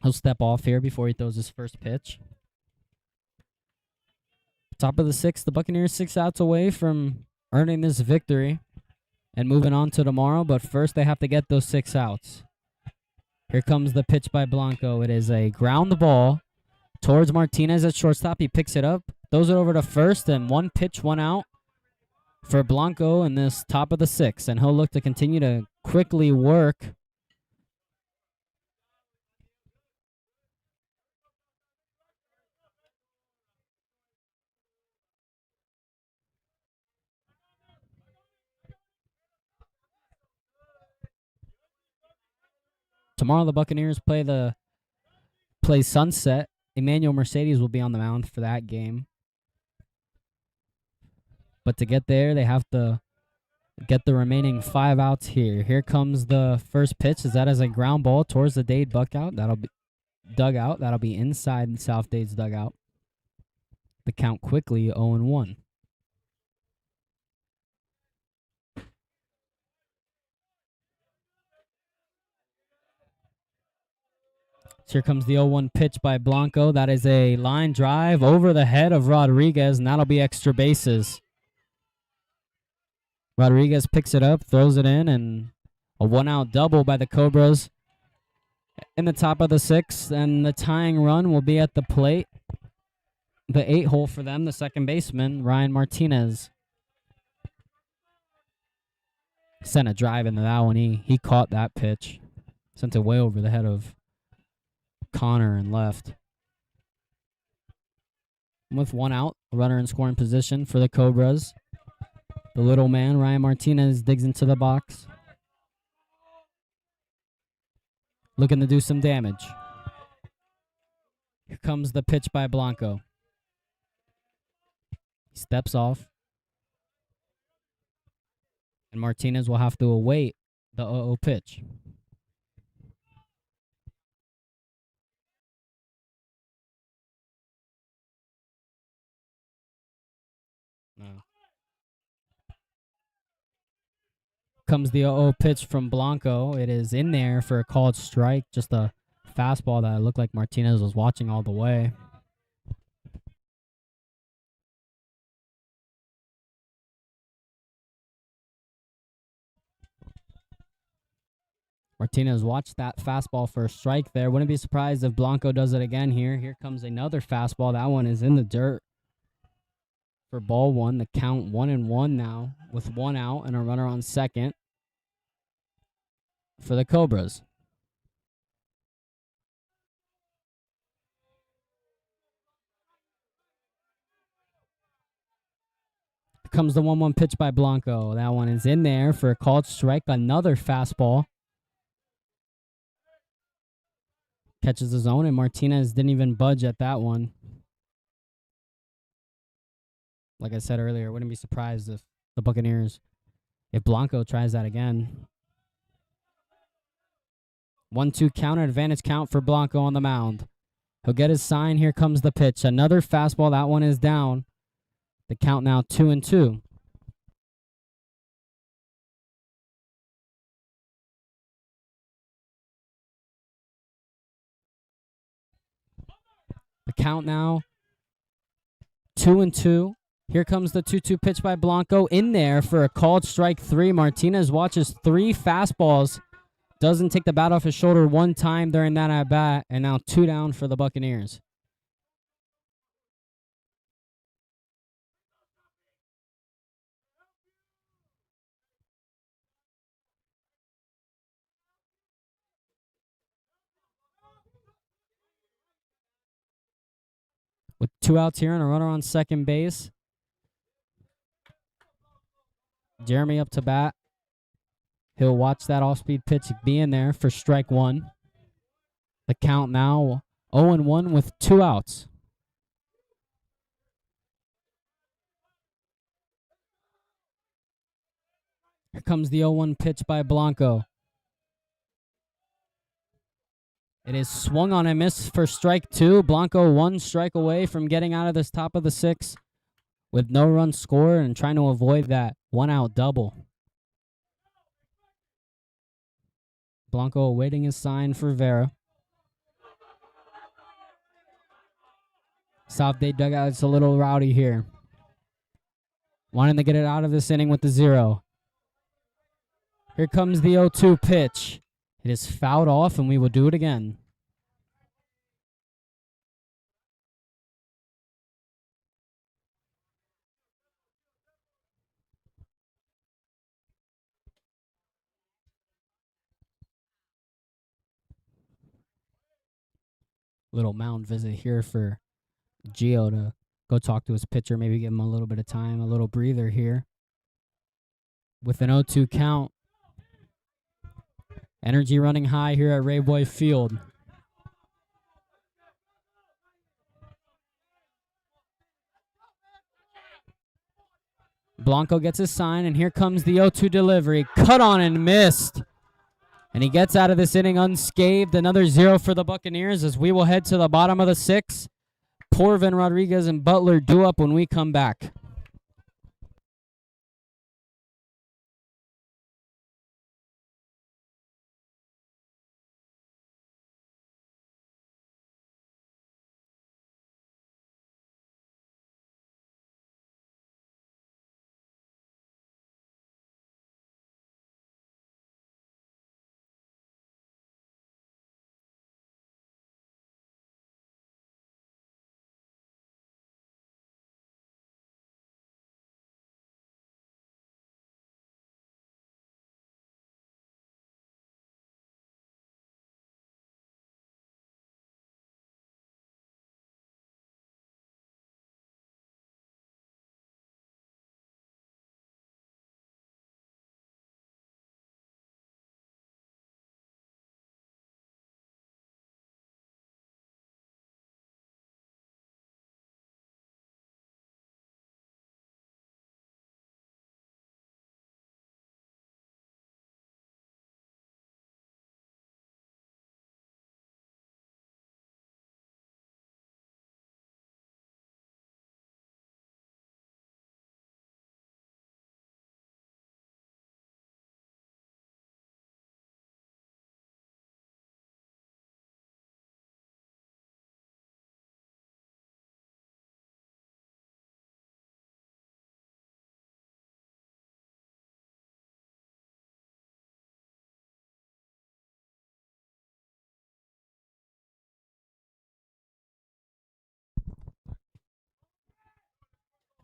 He'll step off here before he throws his first pitch. Top of the 6th, the Buccaneers 6 outs away from earning this victory and moving on to tomorrow, but first they have to get those 6 outs. Here comes the pitch by Blanco. It is a ground ball towards Martinez at shortstop. He picks it up, throws it over to first, and 1 pitch, 1 out for Blanco in this top of the 6th, and he'll look to continue to quickly work. Tomorrow the Buccaneers play Sunset. Emmanuel Mercedes will be on the mound for that game. But to get there, they have to get the remaining 5 outs here. Here comes the first pitch. That is a ground ball towards the Dade dugout. That'll be inside South Dade's dugout. The count quickly 0-1. So here comes the 0-1 pitch by Blanco. That is a line drive over the head of Rodriguez, and that'll be extra bases. Rodriguez picks it up, throws it in, and a 1-out double by the Cobras in the top of the 6th, and the tying run will be at the plate. The 8-hole for them, the second baseman, Ryan Martinez. Sent a drive into that one. He caught that pitch. Sent it way over the head of Connor and left. With 1 out, a runner in scoring position for the Cobras. The little man, Ryan Martinez, digs into the box. Looking to do some damage. Here comes the pitch by Blanco. He steps off. And Martinez will have to await the 0-0 pitch. No. Comes the 0-0 pitch from Blanco. It is in there for a called strike. Just a fastball that looked like Martinez was watching all the way. Martinez watched that fastball for a strike there. Wouldn't be surprised if Blanco does it again here. Here comes another fastball. That one is in the dirt for ball 1. The count 1-1 now with 1 out and a runner on second for the Cobras. Here comes the 1-1 pitch by Blanco. That one is in there for a called strike. Another fastball. Catches his own, and Martinez didn't even budge at that one. Like I said earlier, wouldn't be surprised if the Buccaneers, if Blanco tries that again. 1-2 counter, advantage count for Blanco on the mound. He'll get his sign. Here comes the pitch. Another fastball. That one is down. The count now 2-2. The count now 2-2. Here comes the 2-2 pitch by Blanco in there for a called strike 3. Martinez watches 3 fastballs. Doesn't take the bat off his shoulder one time during that at bat, and now 2 down for the Buccaneers. With 2 outs here and a runner on second base. Jeremy up to bat. He'll watch that off-speed pitch be in there for strike 1. The count now 0-1 with 2 outs. Here comes the 0-1 pitch by Blanco. It is swung on and missed for strike 2. Blanco 1 strike away from getting out of this top of the 6 with no run scored and trying to avoid that 1-out double. Blanco awaiting his sign for Vera. South Dade dugout's a little rowdy here. Wanting to get it out of this inning with the 0. Here comes the 0-2 pitch. It is fouled off, and we will do it again. Little mound visit here for Gio to go talk to his pitcher, maybe give him a little bit of time, a little breather here. With an 0-2 count. Energy running high here at Rayboy Field. Blanco gets his sign, and here comes the 0-2 delivery. Cut on and missed. And he gets out of this inning unscathed. Another 0 for the Buccaneers as we will head to the bottom of the 6th. Porvin, Rodriguez, and Butler due up when we come back.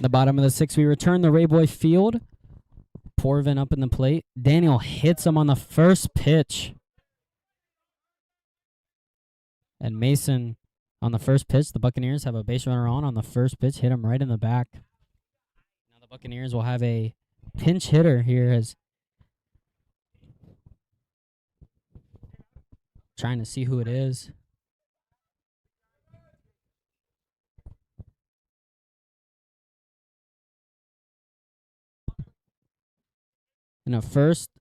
The bottom of the 6th, we return to Rayboy Field. Porvin up in the plate. Daniel hits him on the first pitch. And Mason on the first pitch. The Buccaneers have a base runner on the first pitch. Hit him right in the back. Now the Buccaneers will have a pinch hitter here as trying to see who it is. In a first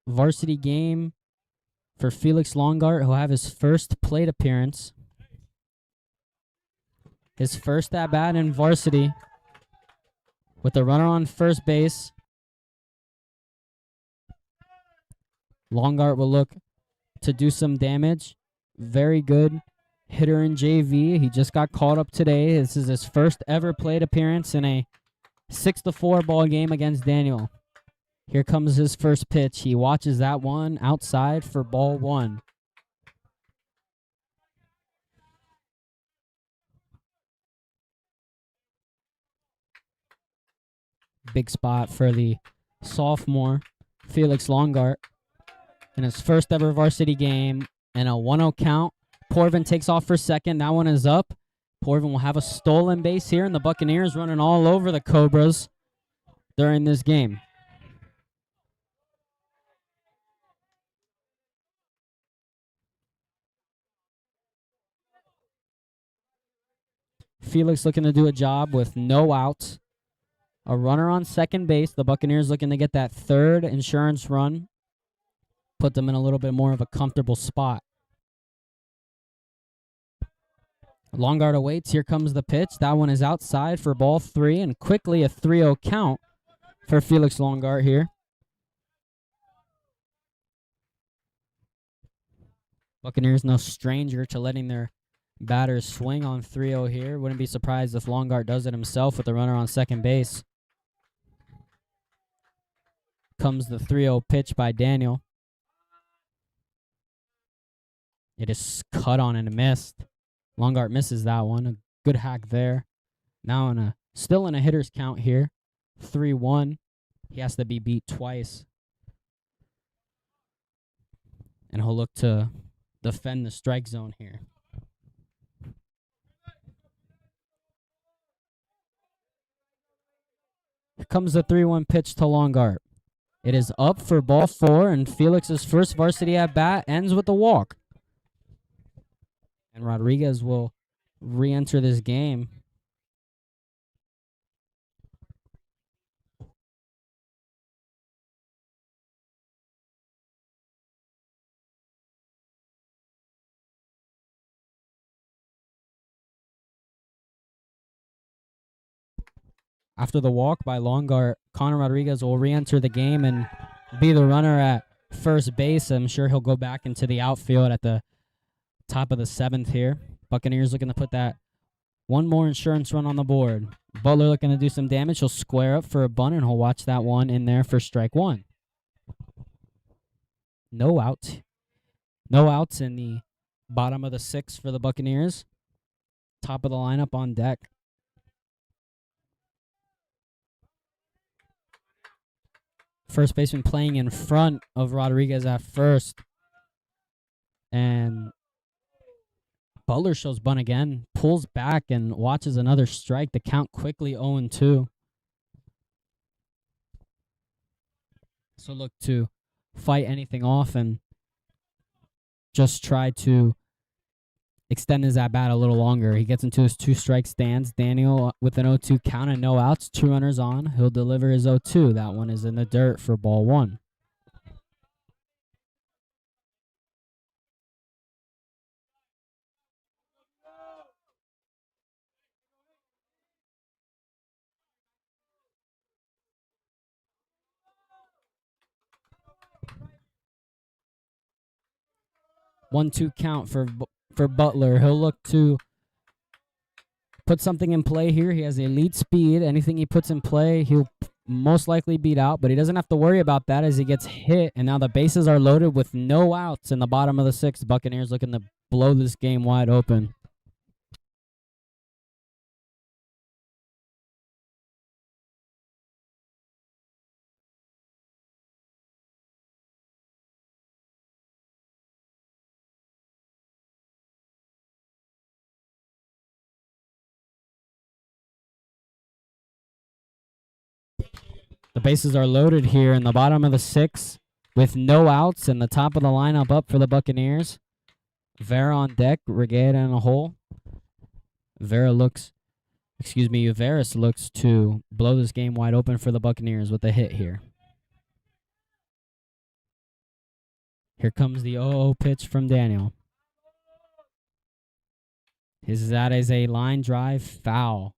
varsity game for Felix Longart, who'll have his first plate appearance. His first at-bat in varsity with the runner on first base. Longart will look to do some damage. Very good hitter in JV. He just got called up today. This is his first ever plate appearance in a 6-4 ball game against Daniel. Here comes his first pitch. He watches that one outside for ball 1. Big spot for the sophomore, Felix Longart, in his first ever varsity game and a 1-0 count. Porvin takes off for second. That one is up. Porvin will have a stolen base here, and the Buccaneers running all over the Cobras during this game. Felix looking to do a job with no outs. A runner on second base. The Buccaneers looking to get that third insurance run. Put them in a little bit more of a comfortable spot. Longard awaits. Here comes the pitch. That one is outside for ball 3, and quickly a 3-0 count for Felix Longard here. Buccaneers no stranger to letting their batters swing on 3-0 here. Wouldn't be surprised if Longard does it himself with the runner on second base. Comes the 3-0 pitch by Daniel. It is cut on and missed. Longard misses that one. A good hack there. Now still in a hitter's count here. 3-1. He has to be beat twice. And he'll look to defend the strike zone here. Here comes the 3-1 pitch to Longard. It is up for ball 4, and Felix's first varsity at bat ends with a walk. And Rodriguez will re-enter this game. After the walk by Longard, Connor Rodriguez will re-enter the game and be the runner at first base. I'm sure he'll go back into the outfield at the top of the 7th here. Buccaneers looking to put that one more insurance run on the board. Butler looking to do some damage. He'll square up for a bunt, and he'll watch that one in there for strike 1. No out. No outs in the bottom of the 6th for the Buccaneers. Top of the lineup on deck. First baseman playing in front of Rodriguez at first. And Butler shows bunt again, pulls back and watches another strike. The count quickly 0-2. So look to fight anything off and just try to extend his at-bat a little longer. He gets into his 2-strike stance. Daniel with an 0-2 count and no outs, 2 runners on. He'll deliver his 0-2. That one is in the dirt for ball 1. One-two count for Butler. He'll look to put something in play here. He has elite speed. Anything he puts in play, he'll most likely beat out, but he doesn't have to worry about that as he gets hit. And now the bases are loaded with no outs in the bottom of the 6th. Buccaneers looking to blow this game wide open. The bases are loaded here in the bottom of the 6th with no outs, and the top of the lineup up for the Buccaneers. Vera on deck, Reguera in a hole. Uveris looks to blow this game wide open for the Buccaneers with a hit here. Here comes the 0-0 pitch from Daniel. That is a line drive foul.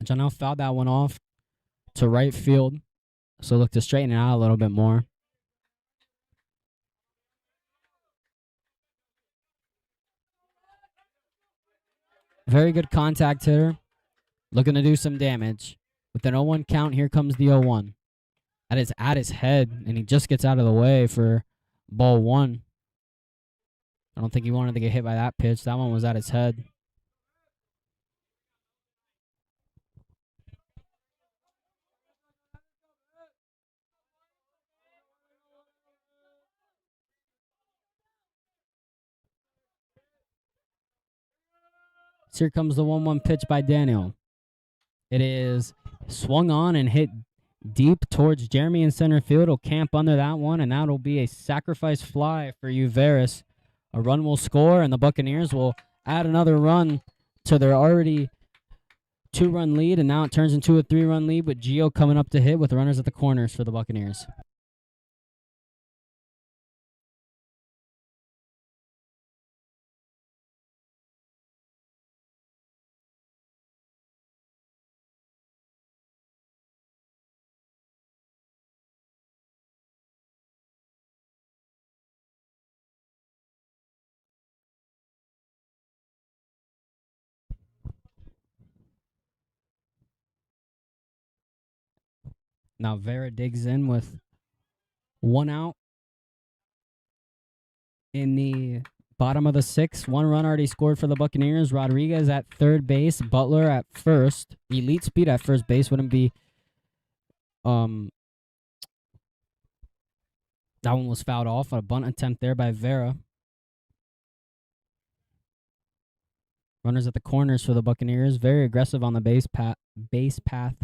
Janelle fouled that one off to right field, so look to straighten it out a little bit more. Very good contact hitter, looking to do some damage. With an 0-1 count, here comes the 0-1. That is at his head, and he just gets out of the way for ball 1. I don't think he wanted to get hit by that pitch. That one was at his head. So here comes the 1-1 pitch by Daniel. It is swung on and hit deep towards Jeremy in center field. He'll camp under that one, and that'll be a sacrifice fly for Uveris. A run will score, and the Buccaneers will add another run to their already 2-run lead, and now it turns into a 3-run lead with Gio coming up to hit with runners at the corners for the Buccaneers. Now Vera digs in with 1 out in the bottom of the 6th. 1 run already scored for the Buccaneers. Rodriguez at third base. Butler at first. Elite speed at first base wouldn't be. That one was fouled off. A bunt attempt there by Vera. Runners at the corners for the Buccaneers. Very aggressive on the base path.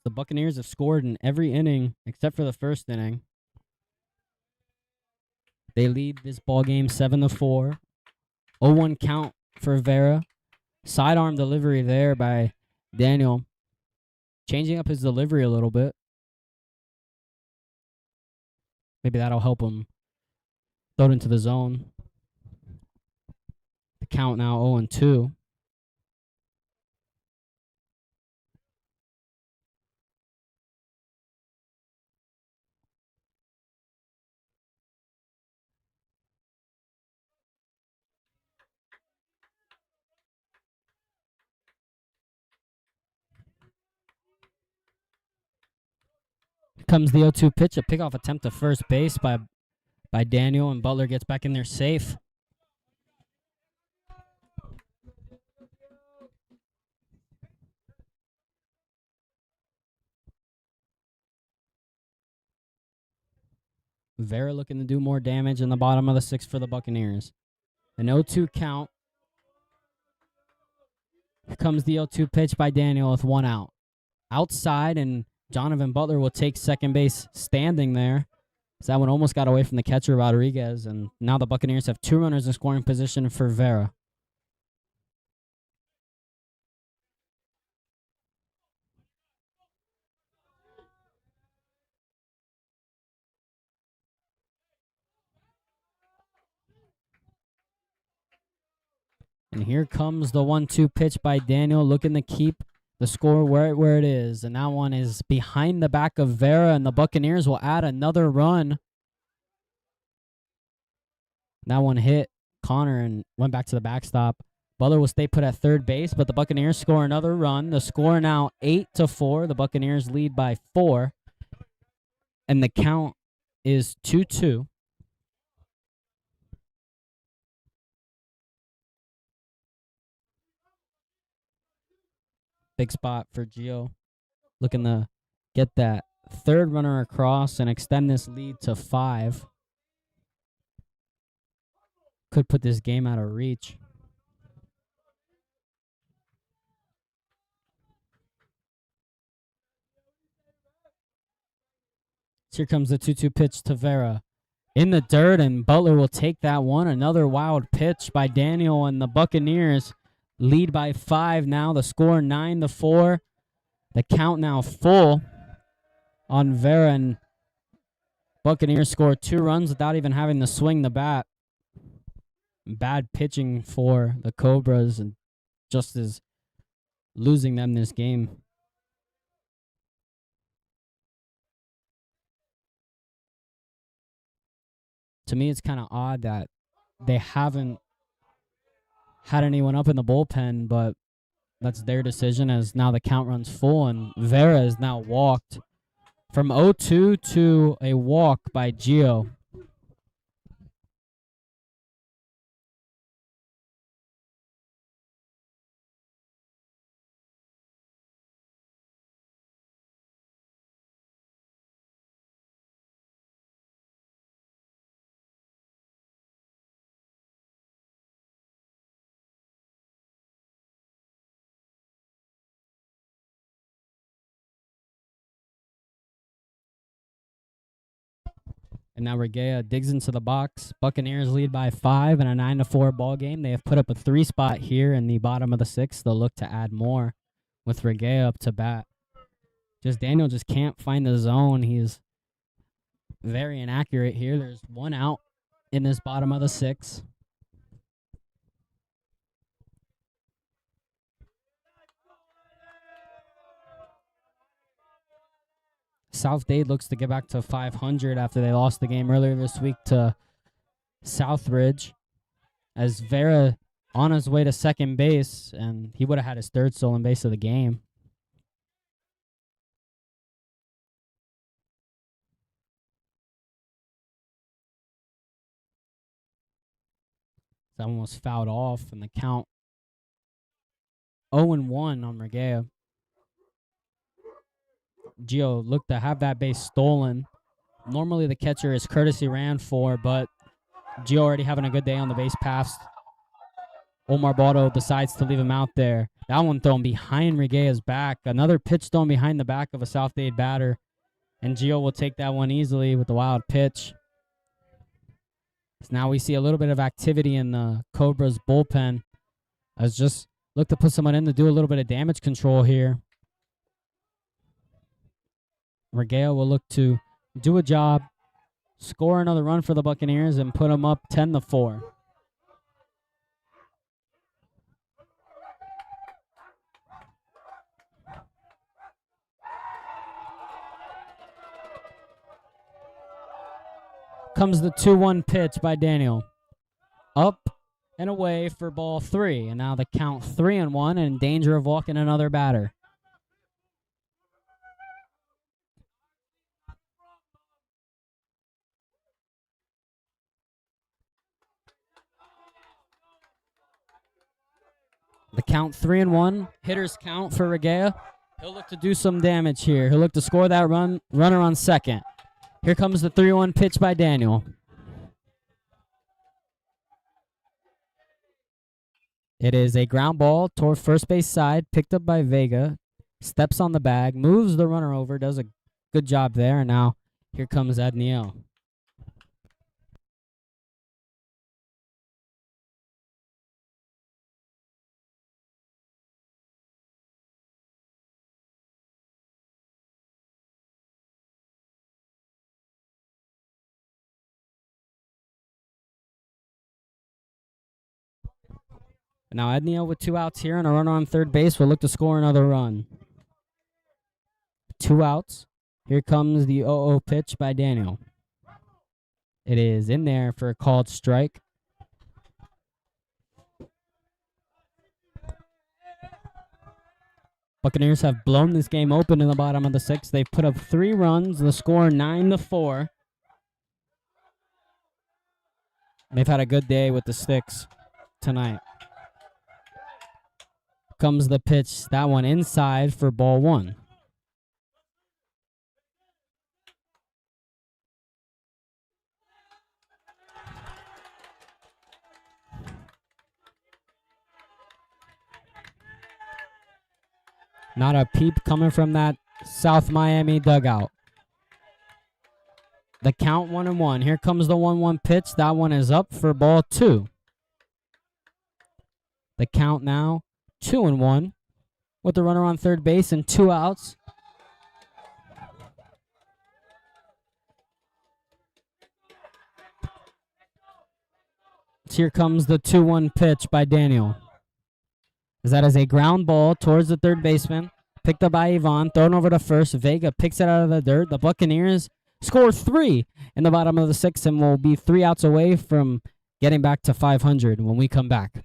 The Buccaneers have scored in every inning except for the first inning. They lead this ball game 7-4. 0-1 count for Vera. Sidearm delivery there by Daniel. Changing up his delivery a little bit. Maybe that'll help him throw it into the zone. The count now 0-2. Comes the 0-2 pitch, a pickoff attempt to first base by Daniel, and Butler gets back in there safe. Vera looking to do more damage in the bottom of the 6th for the Buccaneers. An 0-2 count. Here comes the 0-2 pitch by Daniel with 1 out. Outside, and Jonathan Butler will take second base standing there. So that one almost got away from the catcher, Rodriguez, and now the Buccaneers have 2 runners in scoring position for Vera. And here comes the 1-2 pitch by Daniel, looking to keep the score where it is. And that one is behind the back of Vera, and the Buccaneers will add another run. That one hit Connor and went back to the backstop. Butler will stay put at third base, but the Buccaneers score another run. The score now 8-4. The Buccaneers lead by 4. And the count is 2-2. Big spot for Gio. Looking to get that third runner across and extend this lead to 5. Could put this game out of reach. So here comes the 2-2 pitch to Vera. In the dirt, and Butler will take that one. Another wild pitch by Daniel, and the Buccaneers lead by 5 now. The score 9-4. The count now full on Vera, and Buccaneers score 2 runs without even having to swing the bat. Bad pitching for the Cobras, and just as losing them this game. To me, it's kind of odd that they haven't had anyone up in the bullpen, but that's their decision as now the count runs full, and Vera is now walked from 0-2 to a walk by Gio. And now Regea digs into the box. Buccaneers lead by 5 in a 9-4 ball game. They have put up a 3 spot here in the bottom of the 6th. They'll look to add more with Regea up to bat. Daniel just can't find the zone. He's very inaccurate here. There's 1 out in this bottom of the 6th. South Dade looks to get back to 500 after they lost the game earlier this week to Southridge. As Vera on his way to second base, and he would have had his 3rd stolen base of the game. That one was fouled off, and the count 0-1 on Regea. Gio looked to have that base stolen. Normally the catcher is courtesy ran for, but Gio already having a good day on the base pass. Omar Baldo decides to leave him out there. That one thrown behind Regea's back. Another pitch thrown behind the back of a South Dade batter. And Gio will take that one easily with the wild pitch. So now we see a little bit of activity in the Cobras bullpen. As just look to put someone in to do a little bit of damage control here. Regea will look to do a job, score another run for the Buccaneers, and put them up 10-4. Comes the 2-1 pitch by Daniel. Up and away for ball 3. And now the count 3-1 and in danger of walking another batter. The count 3-1. Hitters count for Regea. He'll look to do some damage here. He'll look to score that runner on second. Here comes the 3-1 pitch by Daniel. It is a ground ball toward first base side, picked up by Vega. Steps on the bag, moves the runner over, does a good job there. And now here comes Adniel. Now Adniel with 2 outs here and a runner on third base will look to score another run. 2 outs. Here comes the 0-0 pitch by Daniel. It is in there for a called strike. Buccaneers have blown this game open in the bottom of the 6th. They've put up 3 runs. The score 9-4. They've had a good day with the sticks tonight. Comes the pitch. That one inside for ball 1. Not a peep coming from that South Miami dugout. The count 1-1. Here comes the 1-1 pitch. That one is up for ball 2. The count now 2-1 with the runner on third base and 2 outs. Here comes the 2-1 pitch by Daniel. As that is a ground ball towards the third baseman. Picked up by Yvonne, thrown over to first. Vega picks it out of the dirt. The Buccaneers score 3 in the bottom of the 6th and will be 3 outs away from getting back to 500 when we come back.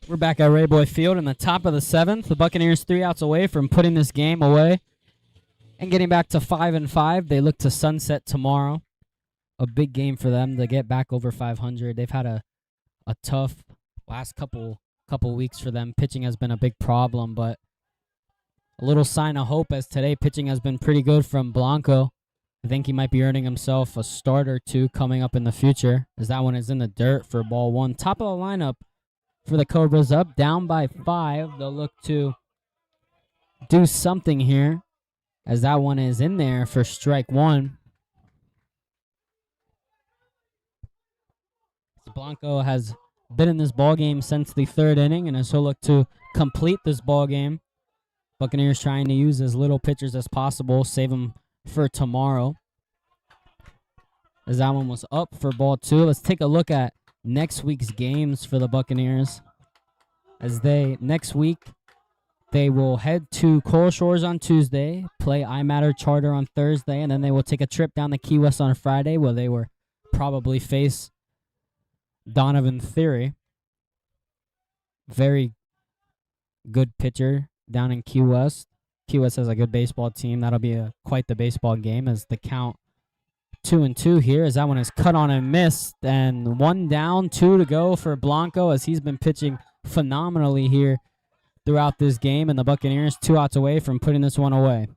We're back at Rayboy Field in the top of the 7th. The Buccaneers 3 outs away from putting this game away and getting back to 5-5. They look to sunset tomorrow. A big game for them to get back over 500. They've had a tough last couple weeks for them. Pitching has been a big problem, but a little sign of hope as today pitching has been pretty good from Blanco. I think he might be earning himself a start or two coming up in the future, as that one is in the dirt for ball 1. Top of the lineup for the Cobras, up, down by 5. They'll look to do something here, as that one is in there for strike 1. Blanco has been in this ball game since the 3rd inning, and as he'll look to complete this ball game. Buccaneers trying to use as little pitchers as possible, save them for tomorrow, as that one was up for ball 2. Let's take a look at next week's games for the Buccaneers. As next week, they will head to Coral Shores on Tuesday, play iMatter Charter on Thursday, and then they will take a trip down to Key West on Friday, where they will probably face Donovan Theory. Very good pitcher down in Key West. Key West has a good baseball team. That'll be quite the baseball game, as the count 2-2 here, as that one is cut on and missed, and 1 down, 2 to go for Blanco, as he's been pitching phenomenally here throughout this game, and the Buccaneers 2 outs away from putting this one away.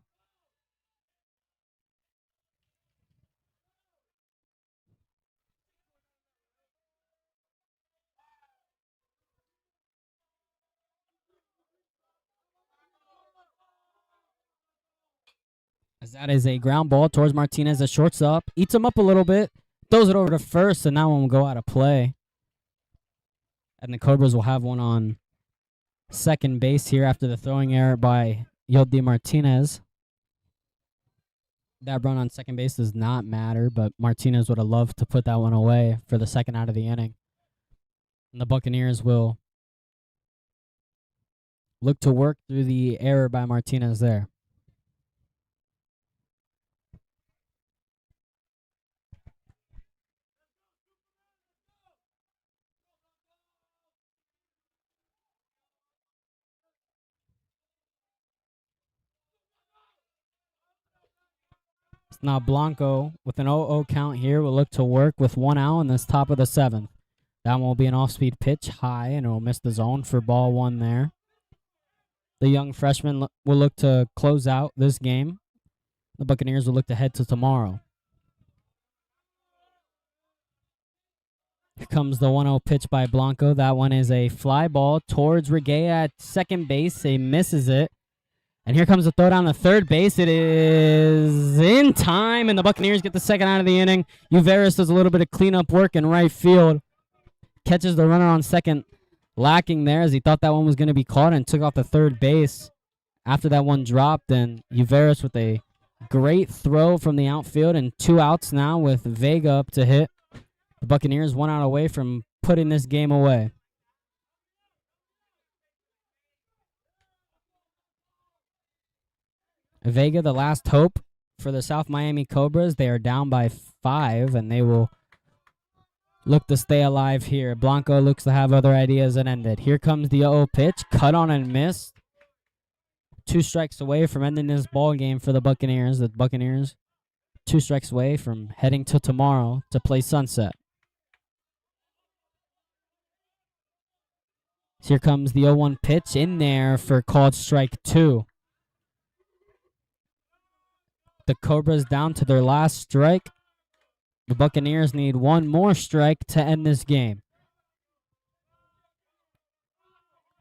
As that is a ground ball towards Martinez, a shortstop. Eats him up a little bit. Throws it over to first, and that one will go out of play. And the Cobras will have one on second base here after the throwing error by Yoldi Martinez. That run on second base does not matter, but Martinez would have loved to put that one away for the second out of the inning. And the Buccaneers will look to work through the error by Martinez there. Now Blanco, with an 0-0 count here, will look to work with 1 out in this top of the 7th. That one will be an off-speed pitch high, and it will miss the zone for ball 1 there. The young freshman will look to close out this game. The Buccaneers will look to head to tomorrow. Here comes the 1-0 pitch by Blanco. That one is a fly ball towards Regueya at second base. He misses it. And here comes the throw down to third base. It is in time, and the Buccaneers get the second out of the inning. Uveris does a little bit of cleanup work in right field. Catches the runner on second, lacking there, as he thought that one was going to be caught, and took off the third base after that one dropped. And Uveris with a great throw from the outfield, and 2 outs now with Vega up to hit. The Buccaneers 1 out away from putting this game away. Vega, the last hope for the South Miami Cobras. They are down by 5, and they will look to stay alive here. Blanco looks to have other ideas and end it. Here comes the 0-0 pitch, cut on and missed. 2 strikes away from ending this ball game for the Buccaneers. The Buccaneers 2 strikes away from heading to tomorrow to play Sunset. Here comes the 0-1 pitch in there for called strike 2. The Cobras down to their last strike. The Buccaneers need 1 more strike to end this game.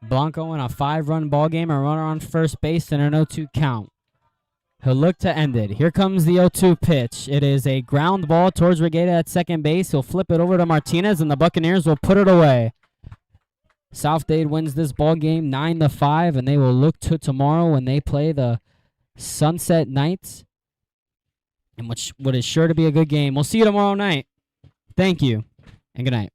Blanco in a 5-run ball game, a runner on first base, and an 0-2 count. He'll look to end it. Here comes the 0-2 pitch. It is a ground ball towards Regueya at second base. He'll flip it over to Martinez, and the Buccaneers will put it away. South Dade wins this ball game 9-5, and they will look to tomorrow when they play the Sunset Knights, and what is sure to be a good game. We'll see you tomorrow night. Thank you, and good night.